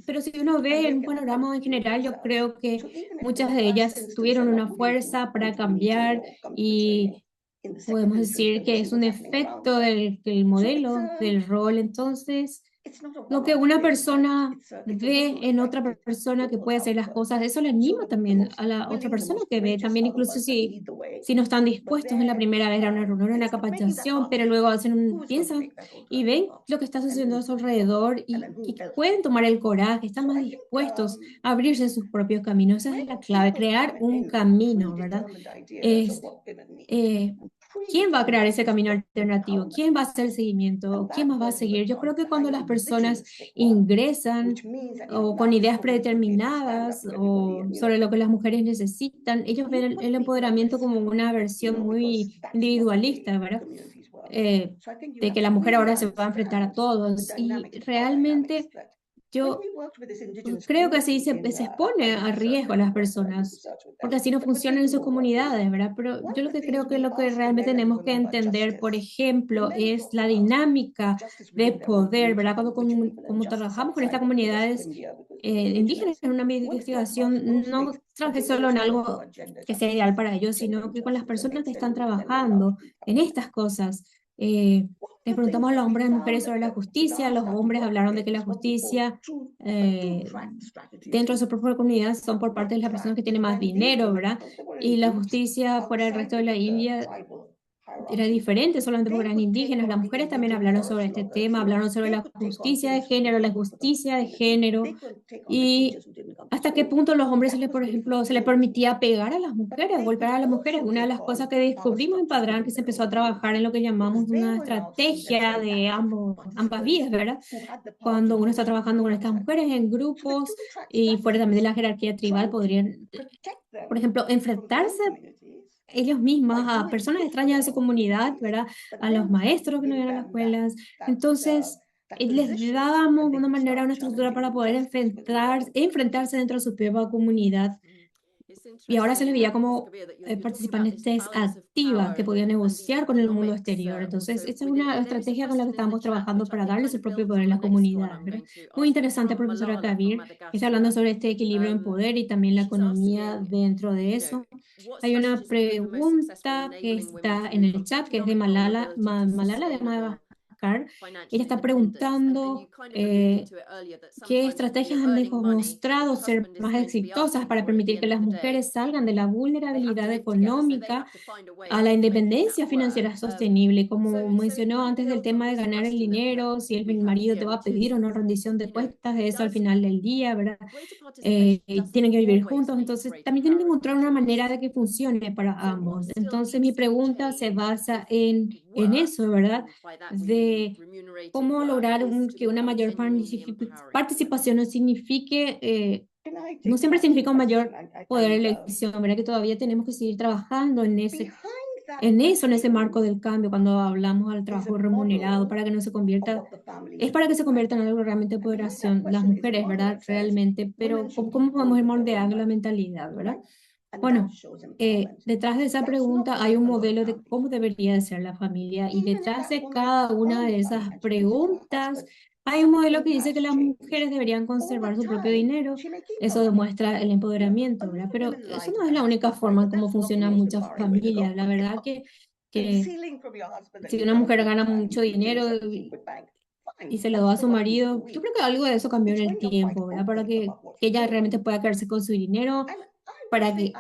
Pero si uno ve en un panorama en general, yo creo que muchas de ellas tuvieron una fuerza para cambiar y podemos decir que es un efecto del modelo, del rol. Entonces, lo que una persona ve en otra persona que puede hacer las cosas, eso le anima también a la otra persona que ve, también incluso si no están dispuestos en la primera vez a una reunión, a una capacitación, pero luego piensan y ven lo que está sucediendo a su alrededor y pueden tomar el coraje, están más dispuestos a abrirse sus propios caminos. Esa es la clave, crear un camino, ¿verdad? Es, eh, ¿Quién va a crear ese camino alternativo? ¿Quién va a hacer el seguimiento? ¿Quién más va a seguir? Yo creo que cuando las personas ingresan o con ideas predeterminadas o sobre lo que las mujeres necesitan, ellos ven el empoderamiento como una versión muy individualista, ¿verdad? De que la mujer ahora se va a enfrentar a todos y realmente yo creo que así se expone a riesgo a las personas, porque así no funcionan en sus comunidades, ¿verdad? Pero yo lo que creo que lo que realmente tenemos que entender, por ejemplo, es la dinámica de poder, ¿verdad? Como trabajamos con estas comunidades indígenas en una investigación, no trabajé solo en algo que sea ideal para ellos, sino que con las personas que están trabajando en estas cosas. Les preguntamos a los hombres y mujeres sobre la justicia, los hombres hablaron de que la justicia dentro de su propia comunidad son por parte de las personas que tienen más dinero, ¿verdad? Y la justicia fuera del resto de la India era diferente solamente porque eran indígenas. Las mujeres también hablaron sobre este tema, hablaron sobre la justicia de género y hasta qué punto los hombres por ejemplo, se les permitía pegar a las mujeres, golpear a las mujeres. Una de las cosas que descubrimos en Padrán, que se empezó a trabajar en lo que llamamos una estrategia de ambas vías, ¿verdad? Cuando uno está trabajando con estas mujeres en grupos y fuera también de la jerarquía tribal, podrían, por ejemplo, enfrentarse ellos mismos a personas extrañas de su comunidad, ¿verdad? A los maestros que no iban a las escuelas. Entonces, les dábamos una manera, una estructura para poder enfrentarse dentro de su propia comunidad. Y ahora se les veía como participantes activas que podían negociar con el mundo exterior. Entonces, esta es una estrategia con la que estamos trabajando para darles el propio poder a la comunidad, ¿verdad? Muy interesante, profesora Kabir, que está hablando sobre este equilibrio en poder y también la economía dentro de eso. Hay una pregunta que está en el chat, que es de Malala de Madagascar. Ella está preguntando qué estrategias han demostrado ser más exitosas para permitir que las mujeres salgan de la vulnerabilidad económica a la independencia financiera sostenible. Como mencionó antes del tema de ganar el dinero, si el marido te va a pedir o no rendición de cuentas, de eso al final del día, ¿verdad? Tienen que vivir juntos, entonces también tienen que encontrar una manera de que funcione para ambos. Entonces mi pregunta se basa en eso, ¿verdad? De cómo lograr que una mayor participación no signifique, no siempre significa un mayor poder de elección, ¿verdad? Que todavía tenemos que seguir trabajando en en ese marco del cambio, cuando hablamos al trabajo remunerado, para que no se convierta, es para que se convierta en algo realmente de empoderación, las mujeres, ¿verdad? Realmente, pero ¿cómo podemos ir moldeando la mentalidad, ¿verdad? Bueno, detrás de esa pregunta hay un modelo de cómo debería de ser la familia y detrás de cada una de esas preguntas hay un modelo que dice que las mujeres deberían conservar su propio dinero. Eso demuestra el empoderamiento, ¿verdad? Pero eso no es la única forma en cómo funcionan muchas familias. La verdad que si una mujer gana mucho dinero y se lo da a su marido, yo creo que algo de eso cambió en el tiempo, ¿verdad? Para que ella realmente pueda quedarse con su dinero para que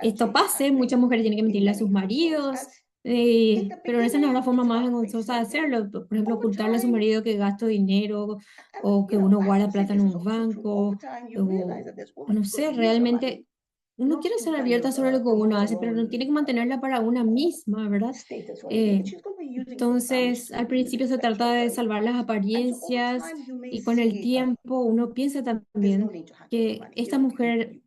esto pase, muchas mujeres tienen que mentirle a sus maridos, pero esa no es la forma más vergonzosa de hacerlo. Por ejemplo, ocultarle a su marido que gasta dinero o que uno guarda plata en un banco, o no sé, realmente uno quiere ser abierta sobre lo que uno hace, pero no tiene que mantenerla para una misma, ¿verdad? Entonces, al principio se trata de salvar las apariencias y con el tiempo uno piensa también que esta mujer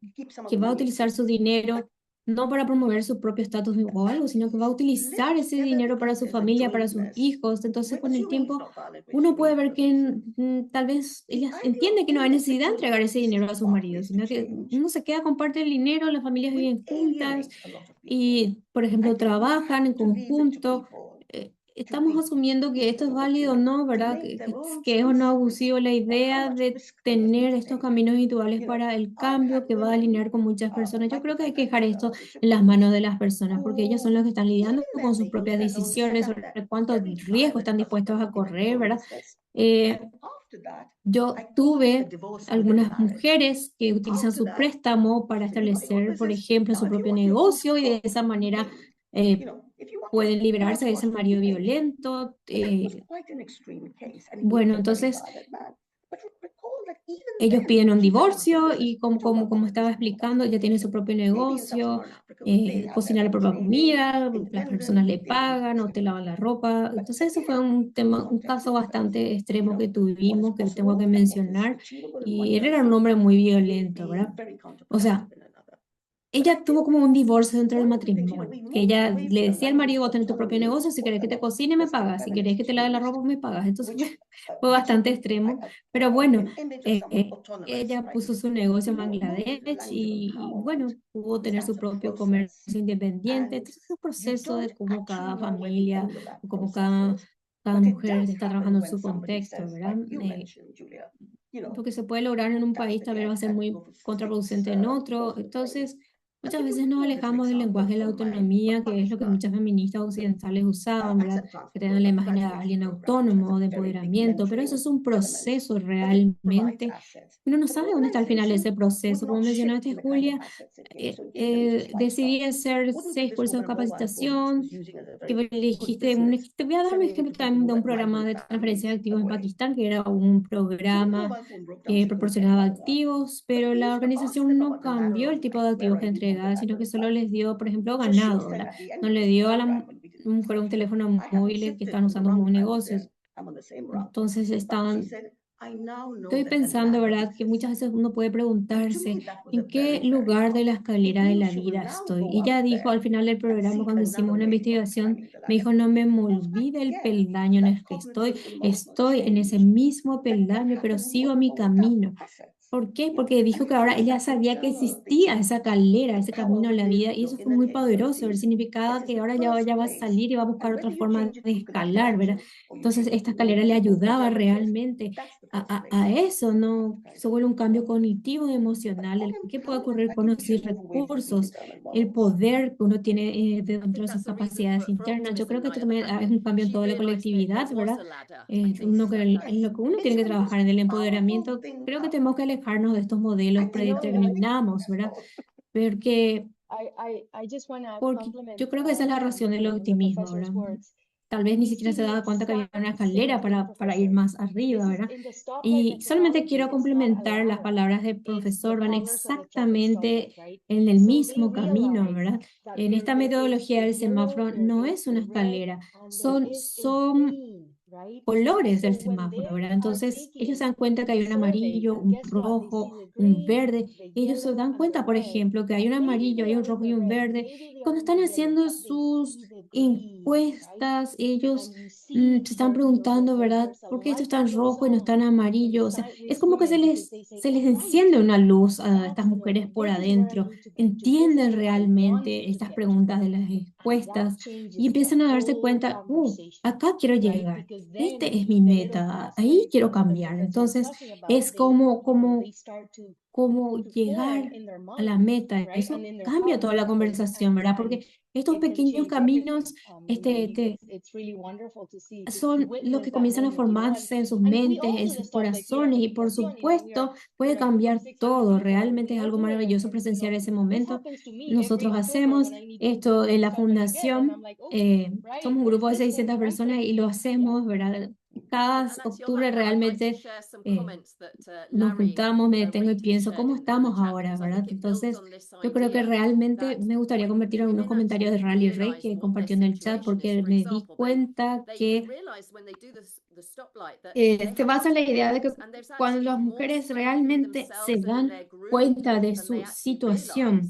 que va a utilizar su dinero no para promover su propio estatus o algo, sino que va a utilizar ese dinero para su familia, para sus hijos. Entonces, con el tiempo, uno puede ver que tal vez ella entiende que no hay necesidad de entregar ese dinero a sus maridos, sino que uno se queda con parte del dinero, las familias viven juntas y, por ejemplo, trabajan en conjunto. Estamos asumiendo que esto es válido o no, ¿verdad? Que es o no abusivo la idea de tener estos caminos individuales para el cambio que va a alinear con muchas personas. Yo creo que hay que dejar esto en las manos de las personas, porque ellos son los que están lidiando con sus propias decisiones sobre cuántos riesgos están dispuestos a correr, ¿verdad? Yo tuve algunas mujeres que utilizan su préstamo para establecer, por ejemplo, su propio negocio y de esa manera pueden liberarse de ese marido violento. Bueno, entonces ellos piden un divorcio y como estaba explicando, ella tiene su propio negocio, cocina la propia comida, las personas le pagan o te lavan la ropa. Entonces eso fue un tema, un caso bastante extremo que tuvimos, que tengo que mencionar, y él era un hombre muy violento, ¿verdad? O sea, ella tuvo como un divorcio dentro del matrimonio, que ella le decía al marido, vos tenés tu propio negocio, si querés que te cocine, me pagas, si querés que te lave la ropa, me pagas. Entonces fue bastante extremo, pero bueno, ella puso su negocio en Bangladesh y bueno, pudo tener su propio comercio independiente. Entonces es un proceso de cómo cada familia, cómo cada mujer está trabajando en su contexto, ¿verdad? Lo que se puede lograr en un país tal vez va a ser muy contraproducente en otro. Entonces, muchas veces nos alejamos del lenguaje de la autonomía, que es lo que muchas feministas occidentales usaban, ¿verdad? Que tengan la imagen de alguien autónomo, de empoderamiento, pero eso es un proceso realmente. Uno no sabe dónde está al final de ese proceso. Como mencionaste, Julia, decidí hacer 6 cursos de capacitación, que vos elegiste, te voy a dar un ejemplo también de un programa de transferencia de activos en Pakistán, que era un programa que proporcionaba activos, pero la organización no cambió el tipo de activos que entregaba, sino que solo les dio, por ejemplo, ganado, ¿verdad? No le dio a la mujer un teléfono móvil que estaban usando como negocios. Entonces estaban Estoy pensando, ¿verdad? Que muchas veces uno puede preguntarse en qué lugar de la escalera de la vida estoy. Y ella dijo al final del programa, cuando hicimos una investigación, me dijo, no me moví del peldaño en el que estoy en ese mismo peldaño, pero sigo mi camino. ¿Por qué? Porque dijo que ahora ella sabía que existía esa calera, ese camino en la vida, y eso fue muy poderoso. El significado que ahora ya va a salir y va a buscar otra forma de escalar, ¿verdad? Entonces, esta escalera le ayudaba realmente a eso, ¿no? Se vuelve un cambio cognitivo y emocional, el qué puede ocurrir con los recursos, el poder que uno tiene dentro de sus capacidades internas. Yo creo que esto también es un cambio en toda la colectividad, ¿verdad? En lo que uno tiene que trabajar en el empoderamiento, creo que tenemos que alejarnos de estos modelos predeterminados, ¿verdad? Porque, I just want to porque compliment yo creo que esa es la razón del the optimismo, professor's ¿verdad? words. Tal vez ni We siquiera see se the daba cuenta que había una exact escalera same thing, para ir professor. más arriba, This is ¿verdad? in the stoplight Y solamente methodology. quiero It's not a complementar las ladder. palabras del It's the profesor, van colors of the traffic exactamente stoplight, right? en el So they mismo camino, realize ¿verdad? that En esta there is metodología the del yellow, semáforo there no is es the una red, escalera, and there son, is a son green, right? colores So del when semáforo, they ¿verdad? are Entonces, ellos se taking dan cuenta que the hay un survey, amarillo, and un guess what? They see rojo, the un green, verde. the Ellos se yellow, dan and the cuenta, por red. ejemplo, que hay And un maybe amarillo, they hay un are in rojo the y un red, verde. maybe they are Cuando in the están yellow, haciendo but they sus see the green, right? encuestas, ellos And you se see están preguntando, ¿verdad? there's a ¿Por qué esto light está en that goes rojo y no está en on amarillo? O sea, inside es this como que woman because they say, se les oh, right, enciende una luz a estas that's mujeres por that is where I adentro, need to get to. This is entienden where I want realmente to estas get to. preguntas de las And that encuestas y changes the empiezan a darse whole cuenta, conversation, acá quiero right? llegar, Because este then es mi the little meta, ahí boxes quiero that the cambiar. professor was Entonces, talking about, es como, they start como to form llegar in their a la mind, meta. right? And Eso in their cambia heart, toda la conversación, ¿verdad? and Porque estos it can pequeños change everything. caminos, It's really wonderful to see, to son los witness que that comienzan a moment, formarse en sus and we mentes, all en do the sus stoplight here at corazones y por Univision, we are, supuesto puede a group of cambiar 600 todo. people, and Realmente we es all algo do it, maravilloso presenciar ese what momento. happens to me every Nosotros October hacemos when I need to esto en la stop again, and I'm fundación, like, okay, right, somos un what is grupo de this one, 600 right? personas y lo hacemos, ¿verdad? Cada And actually, on that octubre note, I'd like to realmente share some eh, comments that nos Larry juntamos, me detengo y Reed has pienso, shared ¿cómo in the estamos chat, ahora, because I verdad? think it builds Entonces, on this yo creo que idea realmente that me gustaría when compartir algunos women comentarios de actually Rally Rey realize que what their compartió en el chat, situation is, porque for me di example, cuenta they que realize when they do the stoplight that they se have basa en la idea de que strengths, and there's cuando actually las more mujeres strength in realmente se themselves and in dan their group cuenta de than they su actually situación,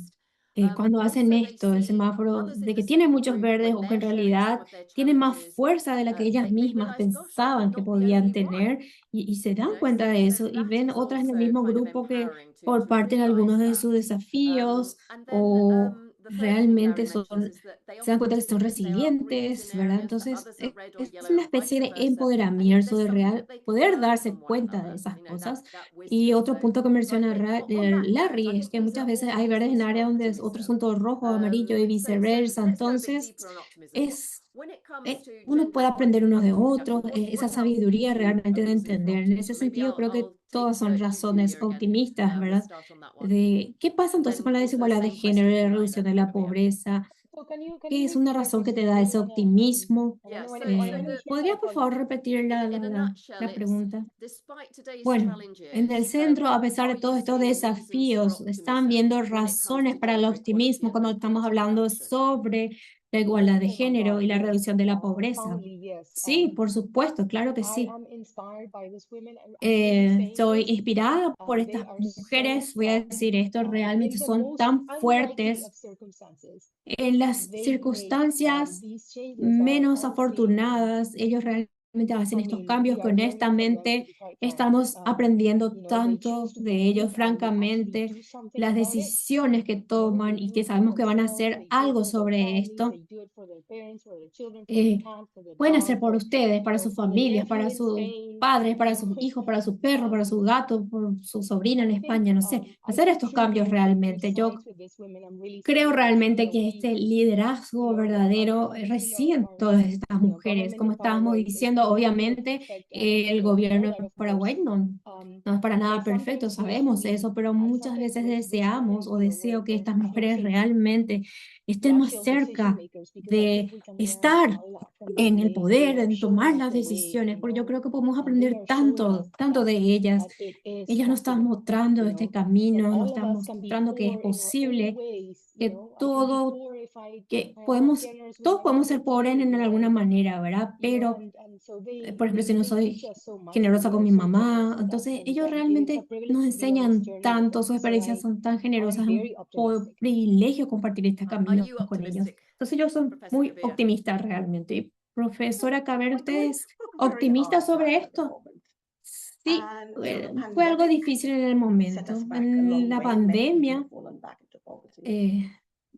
realized. cuando But hacen also they esto, el see semáforo, others in de the que tienen same muchos group verdes when o que en they're sharing some realidad of their tienen más challenges, fuerza de la que ellas they mismas realize, gosh, I may pensaban que not be the podían only one. tener y se dan So cuenta de eso y that ven is otras en el also mismo kind of grupo que empowering por to parte de realize algunos de that. sus desafíos And then o the third thing realmente Larry son, mentions is that they se dan often cuenta que son see that there are greens in resilientes, ¿verdad? areas that Entonces, others are red or es yellow una and vice especie de versa, and yet empoderamiento there's de something real, that they can poder learn darse from one cuenta de another, esas that cosas. Y wisdom. otro So punto que menciona rightly, on that note, I Larry es think que these are muchas veces all hay verdes en reasons for áreas donde otros son optimism. todos rojos, amarillos y So viceversa. let's go a bit Entonces, deeper on optimism. es When it comes to uno gender puede aprender equality, unos and de we'll pick up otros, here, esa what else sabiduría gives you a realmente de reason for entender. En ese optimism? Maybe sentido, creo que I'll todas son turn to you, razones Julia, again. optimistas, We'll ¿verdad? start on that one. De qué pasa And entonces then con la also desigualdad de same género y question la for reducción Lila, de la Maria. pobreza. So can ¿Qué you es una repeat that razón que te question? da I ese really wanna, optimismo? Yeah, I wanna make sure I ¿Podría por follow. favor repetir in a nutshell, la it's pregunta? despite today's Bueno, en el challenges, centro, a pesar are de you todos estos seeing reasons for desafíos, están optimism viendo when it comes razones to para el gender equality optimismo and cuando estamos affirmative hablando action? sobre la igualdad de género y la reducción de la pobreza. profoundly, yes. Sí, por supuesto, claro que I sí. am inspired by these women. I'm really Estoy famous. inspirada por They estas are so mujeres, voy a strong. decir esto, realmente In the son most tan unlikely fuertes of circumstances, en las they make circunstancias these changes menos honestly, afortunadas. Ellos realmente hacen I estos mean, cambios we que are learning from them, to honestamente be quite frank. estamos aprendiendo They tanto choose to de believe ellos, and actually francamente, do something las about it. decisiones que They toman y do que it for sabemos que van a themselves, hacer they do it algo for their sobre families, esto. they do it for their parents, for their children, for their eh, cats, for their Pueden hacer dog, por ustedes, para for sus the familias, nephew para in sus Spain, padres, para sus hijos, para su perro, para su gato, por su sobrina en I think España, no sé, I hacer estos truly cambios believe that through realmente. Yo science with these women, I'm really creo seeing that, realmente que este liderazgo verdadero reside en todas estas mujeres. Como estábamos diciendo, obviamente el gobierno de Paraguay no es para nada perfecto, sabemos eso, pero muchas veces deseamos o deseo que estas mujeres realmente estén más cerca de estar en el poder, en tomar las decisiones, porque yo creo que podemos aprender tanto, tanto de ellas. Ellas nos están mostrando este camino, nos están mostrando que es posible, que todo, que podemos, todos podemos ser pobres en alguna manera, ¿verdad? Pero, por ejemplo, si no soy generosa con mi mamá, entonces ellos realmente nos enseñan tanto, sus experiencias son tan generosas, es un privilegio compartir este Are camino you con ellos. optimistic, Entonces yo soy Professor muy Kabir? optimista realmente. Y, profesora Caber, ¿usted es Very optimista hard sobre time at the esto? moment. Sí, And, fue algo pandemic difícil en el set us momento. back a En long la way. Many people pandemia, have fallen back into poverty.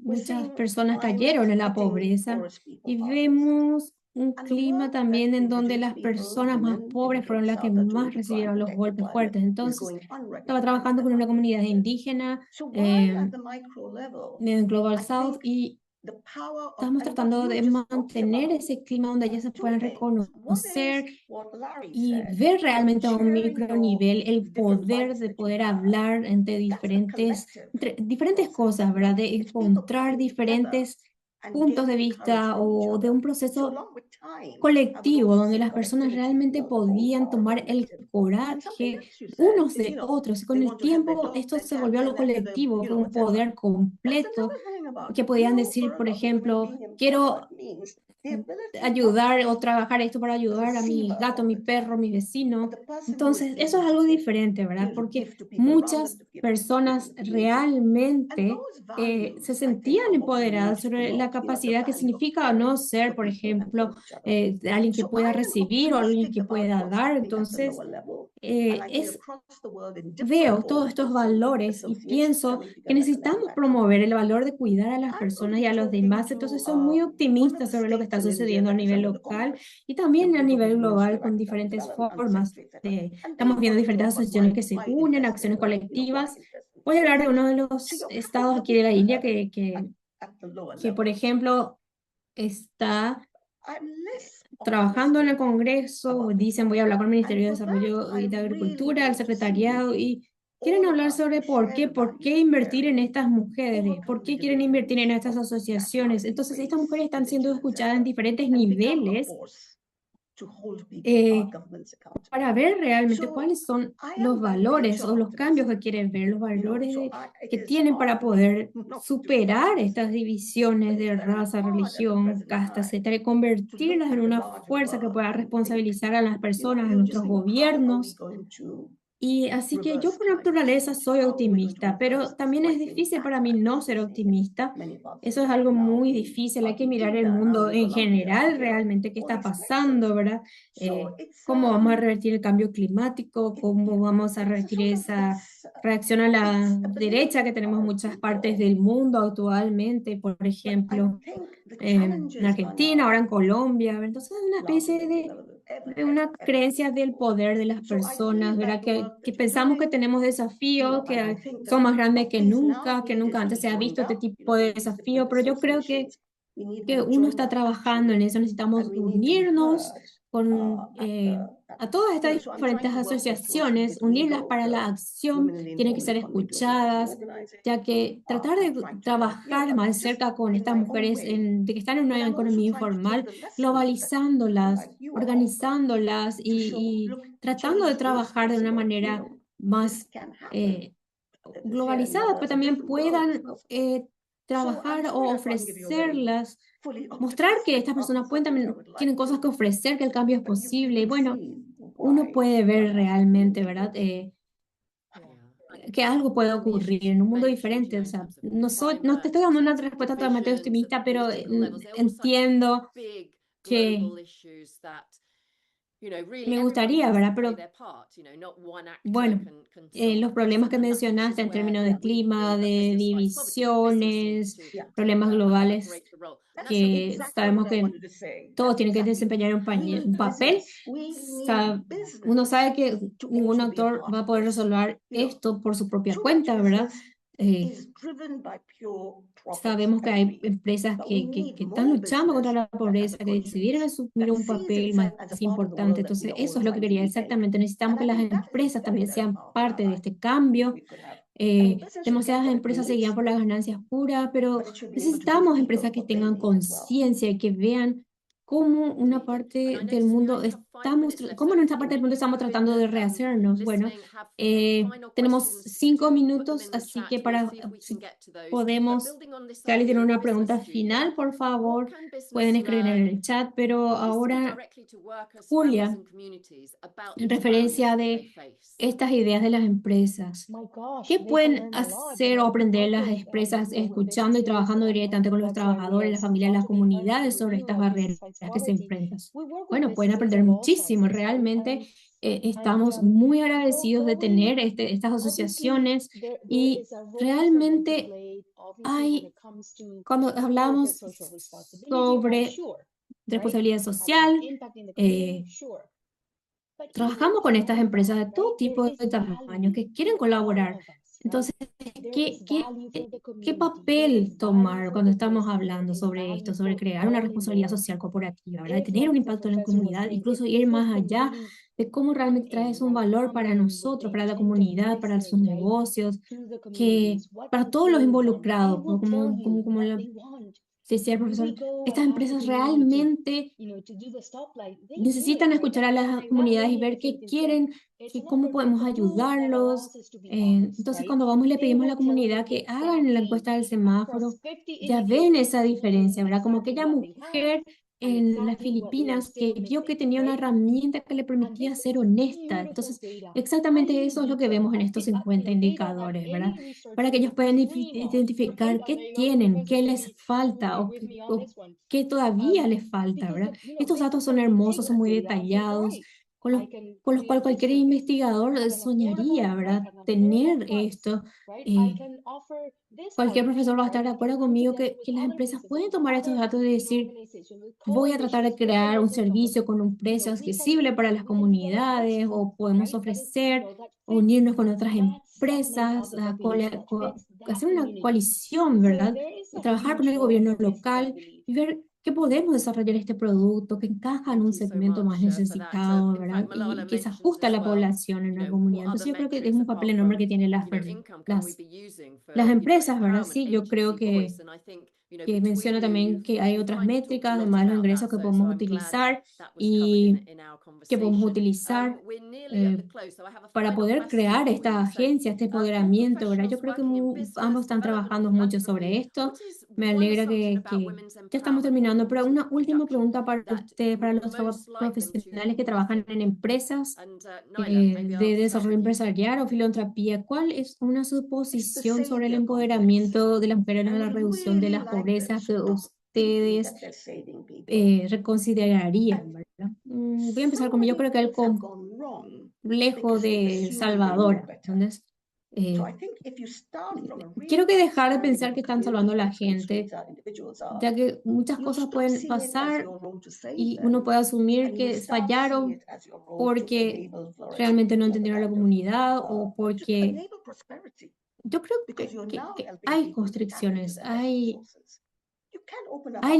We're muchas seeing personas times cayeron en la hitting pobreza poorest people y hardest. vemos un And the clima work también that en donde indigenous las people, personas más women, pobres fueron las que immigrants are doing más to try and recibieron los protect the golpes climate fuertes. is Entonces, going estaba unrecognized trabajando and con una comunidad unprotected. indígena So while at eh, the micro level, en Global I South think y the power of, estamos and what tratando you de just talked mantener about, ese clima donde ellas se two puedan things. One is reconocer what Larry y said, ver realmente a un sharing micro your nivel el different poder rights de that you poder have. hablar entre That's a collective diferentes process. cosas, ¿verdad? De It's people encontrar coming together diferentes and puntos de gaining courage vista from each o de other. un So proceso along with time, I would colectivo, also donde say las personas connectivity, realmente the whole podían part of tomar el connectivity. And something coraje else you said unos is, de otros. Y con they el want to have their tiempo dog, esto their se cat, volvió their algo nephew, their, colectivo, fue un etc. poder That's completo another thing about que it. podían decir, For a por lot of women, ejemplo, being empowered quiero means the ability not ayudar o just trabajar esto para the ayudar a mi receiver gato, of mi the perro, time, mi but vecino. the person who is Entonces, eso able es to algo give, diferente, ¿verdad? to Porque give to people around them, muchas to give to people personas in the community. And realmente those se values, I think, sentían are what we need empoderadas to sobre la promote, the capacidad que value of significa o caring no for ser, por people and ejemplo, for each other. alguien que So pueda I am recibir o alguien que optimistic about pueda what's dar. happening at the Entonces, lower level. And I think es across the world in veo different todos forms, estos we're seeing valores y associations pienso coming que together, connecting necesitamos action. promover el valor de cuidar a las I'm going to personas y be a los talking demás. to Entonces, soy muy one of optimista the sobre lo que está states in India sucediendo a that is nivel on the local cusp. y The también a nivel Ministry global of con Economic diferentes Development, formas. Ancestry, etc. And they Estamos viendo want to diferentes talk about asociaciones que se my unen, interest, acciones what colectivas. I invest in. Voy a hablar de uno de So los you're kind estados of aquí de la looking India at the lower que, por level. ejemplo, está I'm less trabajando en el optimistic Congreso, about the dicen voy a top. hablar con el And Ministerio de for that, Desarrollo I y de really Agricultura, el want to see secretariado, y quieren all of hablar us sobre share the por qué values of invertir en caring, estas mujeres, por overcome the qué quieren invertir en divisions estas of asociaciones. nationality, Entonces, estas race, mujeres están siendo religion, escuchadas en etc. diferentes And become a niveles force to hold people, eh, our governments accountable. para ver realmente So cuáles son I los am by valores nature o los cambios que optimistic. quieren ver, los valores So it que is tienen para hard poder not to be superar estas optimistic, divisiones but it's de very raza, hard at the religión, present casta, time etcétera, y to look convertirlas en at the una larger fuerza que world pueda and think, responsabilizar a las personas, a you're just nuestros saying, how are we gobiernos. going to Y así que yo reverse por climate naturaleza change? soy How are we going to optimista, reverse pero this también es right-wing difícil para mí backlash no that ser we're seeing in optimista. many parts of Eso the es world algo now muy in difícil. Hay que mirar el Argentina, now mundo in en Colombia, general realmente qué all está these places. pasando, ¿verdad? So it's Cómo vamos a revertir el cambio climático, cómo vamos a it's a revertir sort of esa reacción a la it's a derecha que belief tenemos en of muchas partes people. del mundo actualmente, por But I ejemplo, think the en challenges are Argentina, ahora en now Colombia. Entonces, es una larger especie than they've ever, de una ever creencia del before. poder de las So I personas, feel ¿verdad? that the work Que that you're pensamos que doing, tenemos desafíos and I que think that son más grandes what is now que needed nunca is to antes be se ha joined visto este up, tipo de these different desafío, pero yo creo associations. We need que more uno joined está up trabajando action, en eso, necesitamos and we need to be unirnos heard con, at a todas estas so I'm trying diferentes to work more closely asociaciones, with unirlas WeGo, para la the acción, Women in the tienen que Informal ser Economy Global Action escuchadas, Organizing, ya que tratar and de trying to, trabajar más just cerca con in estas my own mujeres way. de que están en But una I'm also economía trying to take informal, the lessons that people globalizándolas, like you are offering organizándolas to show, y look, tratando change de is trabajar de una possible. manera This más can happen. eh, This here, globalizada, there's pero a también different world is puedan possible. trabajar o ofrecerlas, mostrar que estas personas pueden también, tienen cosas que ofrecer, que el cambio es posible. Y bueno, uno puede ver realmente, ¿verdad? Que algo puede ocurrir en un mundo diferente. O sea, no te estoy dando una respuesta totalmente optimista, pero entiendo que me gustaría, ¿verdad? Pero bueno, los problemas que mencionaste en términos de clima, de divisiones, problemas globales, que sabemos que todos tienen que desempeñar un papel. Uno sabe que ningún actor va a poder resolver esto por su propia cuenta, ¿verdad? Eh, Sabemos que hay empresas que están luchando contra la pobreza, que decidieron asumir un papel más importante. Entonces, eso es lo que quería exactamente. Necesitamos que las empresas también sean parte de este cambio. Demasiadas empresas se guían por las ganancias puras, pero necesitamos empresas que tengan conciencia y que vean cómo una parte del mundo cómo en esta parte del mundo estamos tratando de rehacernos. Bueno, tenemos 5 minutos, así que si podemos, si alguien tiene una pregunta final, por favor, pueden escribir en el chat, pero ahora, Julia, en referencia de estas ideas de las empresas. My gosh, ¿Qué based on pueden learning a lot, hacer o aprender las empresas escuchando y trabajando directamente con los trabajadores, las familias, las comunidades sobre estas barreras que se enfrentan? Bueno, pueden aprender muchísimo. Realmente estamos muy agradecidos de tener estas asociaciones y realmente cuando hablamos sobre responsabilidad social, trabajamos con estas empresas de todo tipo de tamaños que quieren colaborar. Entonces, ¿qué papel tomar cuando estamos hablando sobre esto, sobre crear una responsabilidad social corporativa, ¿verdad? De tener un impacto en la comunidad, incluso ir más allá de cómo realmente trae eso un valor para nosotros, para la comunidad, para sus negocios, que para todos los involucrados, ¿no? Como decía el profesor, estas empresas realmente necesitan escuchar a las comunidades y ver qué quieren, cómo podemos ayudarlos. Entonces, cuando vamos y le pedimos a la comunidad que hagan la encuesta del semáforo, ya ven esa diferencia, ¿verdad? Como aquella mujer en las Filipinas que vio que tenía una herramienta que le permitía ser honesta. Entonces, exactamente eso es lo que vemos en estos 50 indicadores, ¿verdad? Para que ellos puedan identificar qué tienen, qué les falta o qué todavía les falta, ¿verdad? Estos datos son hermosos, son muy detallados, con los cuales cualquier investigador soñaría, ¿verdad? Tener esto. eh, Cualquier profesor va a estar de acuerdo conmigo que las empresas pueden tomar estos datos y decir, voy a tratar de crear un servicio con un precio accesible para las comunidades, o podemos ofrecer, unirnos con otras empresas, hacer una coalición, ¿verdad? Trabajar con el gobierno local y ver qué podemos desarrollar este producto que encaja en un segmento más necesitado, ¿verdad? Y que se ajusta a la población en la comunidad. Entonces yo creo que es un papel enorme que tienen las las empresas, ¿verdad? Sí, yo creo que menciona también que hay otras métricas, además de los ingresos que podemos utilizar y que podemos utilizar para poder crear esta agencia, este empoderamiento, ¿verdad? Yo creo que ambos están trabajando mucho sobre esto. Me alegra que ya estamos terminando, pero una última pregunta para usted, para los profesionales que trabajan en empresas de desarrollo empresarial o filantropía. ¿Cuál es una suposición sobre el empoderamiento de las mujeres en la reducción de las pobrezas que ustedes reconsiderarían, ¿verdad? Voy a empezar con, yo creo que el complejo de Salvador. Entonces, quiero que dejar de pensar que están salvando a la gente, ya que muchas cosas pueden pasar y uno puede asumir que fallaron porque realmente no entendieron a la comunidad o porque yo creo que hay constricciones, hay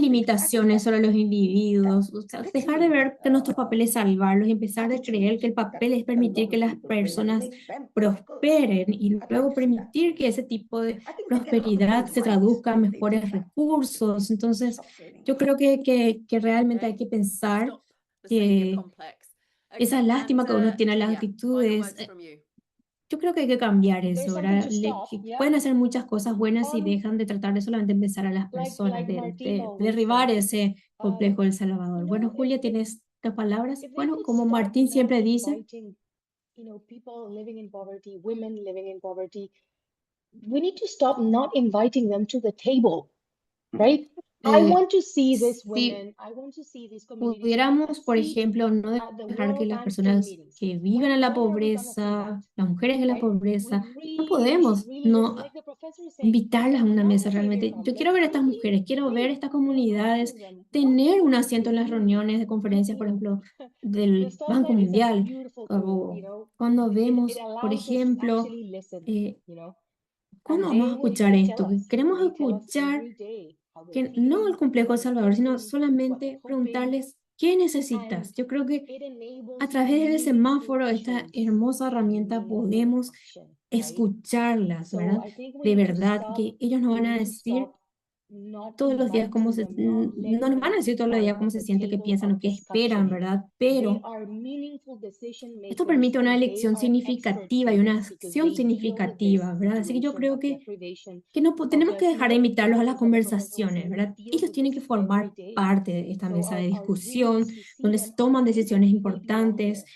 limitaciones sobre los individuos. O sea, dejar de ver que nuestro papel es salvarlos y empezar a creer que el papel es permitir que las personas prosperen y luego permitir que ese tipo de prosperidad se traduzca en mejores recursos. Entonces, yo creo que realmente hay que pensar que esa lástima que uno tiene a las actitudes yo creo que hay que cambiar There's eso, something ¿verdad? to stop, Que yeah? pueden hacer muchas cosas buenas y On dejan de tratar de solamente empezar a las personas, like Martine de always derribar says, ese complejo del Salvador. Bueno, Julia, if ¿tienes estas palabras? if they Bueno, could como stop Martín not siempre dice, inviting, people living in poverty, women living in poverty, we need to stop not inviting them to the table, right? I eh, want to see these si women, I want to see these communities have a pudiéramos, por seat ejemplo, no at the dejar que World las Bank Fund personas meetings. que viven en la When are we gonna see that, pobreza, las mujeres en la right? We pobreza, no we should podemos really no like the professor is saying, invitarlas a una not mesa the Savior realmente. Yo quiero complex, ver a estas mujeres, quiero ver estas comunidades, asking them, what tener un benefits asiento did en las you get? reuniones de conferencias, por ejemplo, The del Banco STOLPED is a Mundial, beautiful tool, o cuando it vemos, por allows us to ejemplo, actually listen, eh, ¿cuándo and vamos a escuchar esto? Queremos they tell us escuchar every day how they're que no el feeling, complejo de what they're Salvador, sino hoping, solamente preguntarles, ¿qué necesitas? and Yo creo que it a enables través del meaningful semáforo, esta change hermosa and herramienta, meaningful podemos action, right? escucharlas, So ¿verdad? I think De verdad, que ellos nos we van a need to decir stop not todos los días cómo inviting se, them, not no letting nos van them a be decir todos los part días cómo of se the siente, qué table piensan o of qué esperan, discussion. ¿verdad? They Pero are meaningful decision esto makers, permite una and they elección are experts significativa y in una this because acción they deal with this significativa, ¿verdad? Así que yo situation creo of deprivation, que no of tenemos the que dejar de invitarlos a las inequities that the professor was conversaciones, saying. They ¿verdad? deal Ellos with tienen this que every formar day. parte de esta So mesa de our dream discusión, is to see donde them se toman decisiones they belong importantes, there.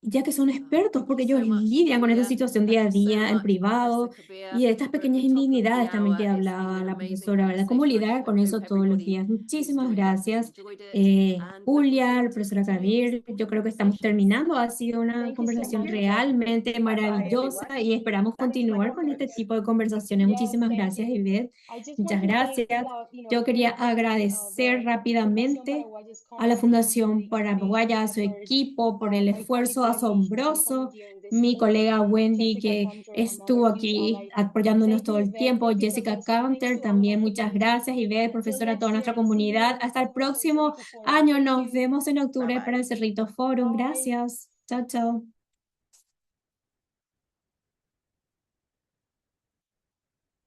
ya que son expertos, Thank you porque ellos so much, lidian con esta Julia. situación día Thank a you so día en much, Professor privado Kabir. y de estas We're at the pequeñas top of the indignidades también que hour. It's been hablaba an la amazing profesora, ¿verdad? Cómo conversation. lidiar I con hope eso todos los everybody días. who's Muchísimas joined us has gracias. enjoyed it and looking Julia, forward to profesora continuing this Kabir, yo important creo que estamos conversations. terminando. Ha sido una Thank you so conversación much, Professor. realmente Bye bye, maravillosa everyone. y esperamos That is my continuar con este conference. tipo de conversaciones. Yes, Muchísimas thank gracias, you. Ivette. I just Muchas want to thank, gracias. Yo quería very quickly, agradecer the Fundación rápidamente Paraguayas a la Congress team for Fundación the amazing Paraguaya, a su efforts. equipo por el My colleague esfuerzo Wendy for asombroso, volunteering this mi morning, colega Wendy Jessica que Cantor, another estuvo huge aquí ally. apoyándonos Thank todo you, el Yvette. tiempo, Thank you, Jessica Professor. Thanks Counter to all my también, muchas community. gracias, Ivette, Until profesora, a next toda nuestra year, see you comunidad. in Hasta el Conference on próximo Cerrito Forum. año, Thank nos you. vemos en Bye octubre bye. para el Cerrito Forum. Bye. Gracias. Chao, chao.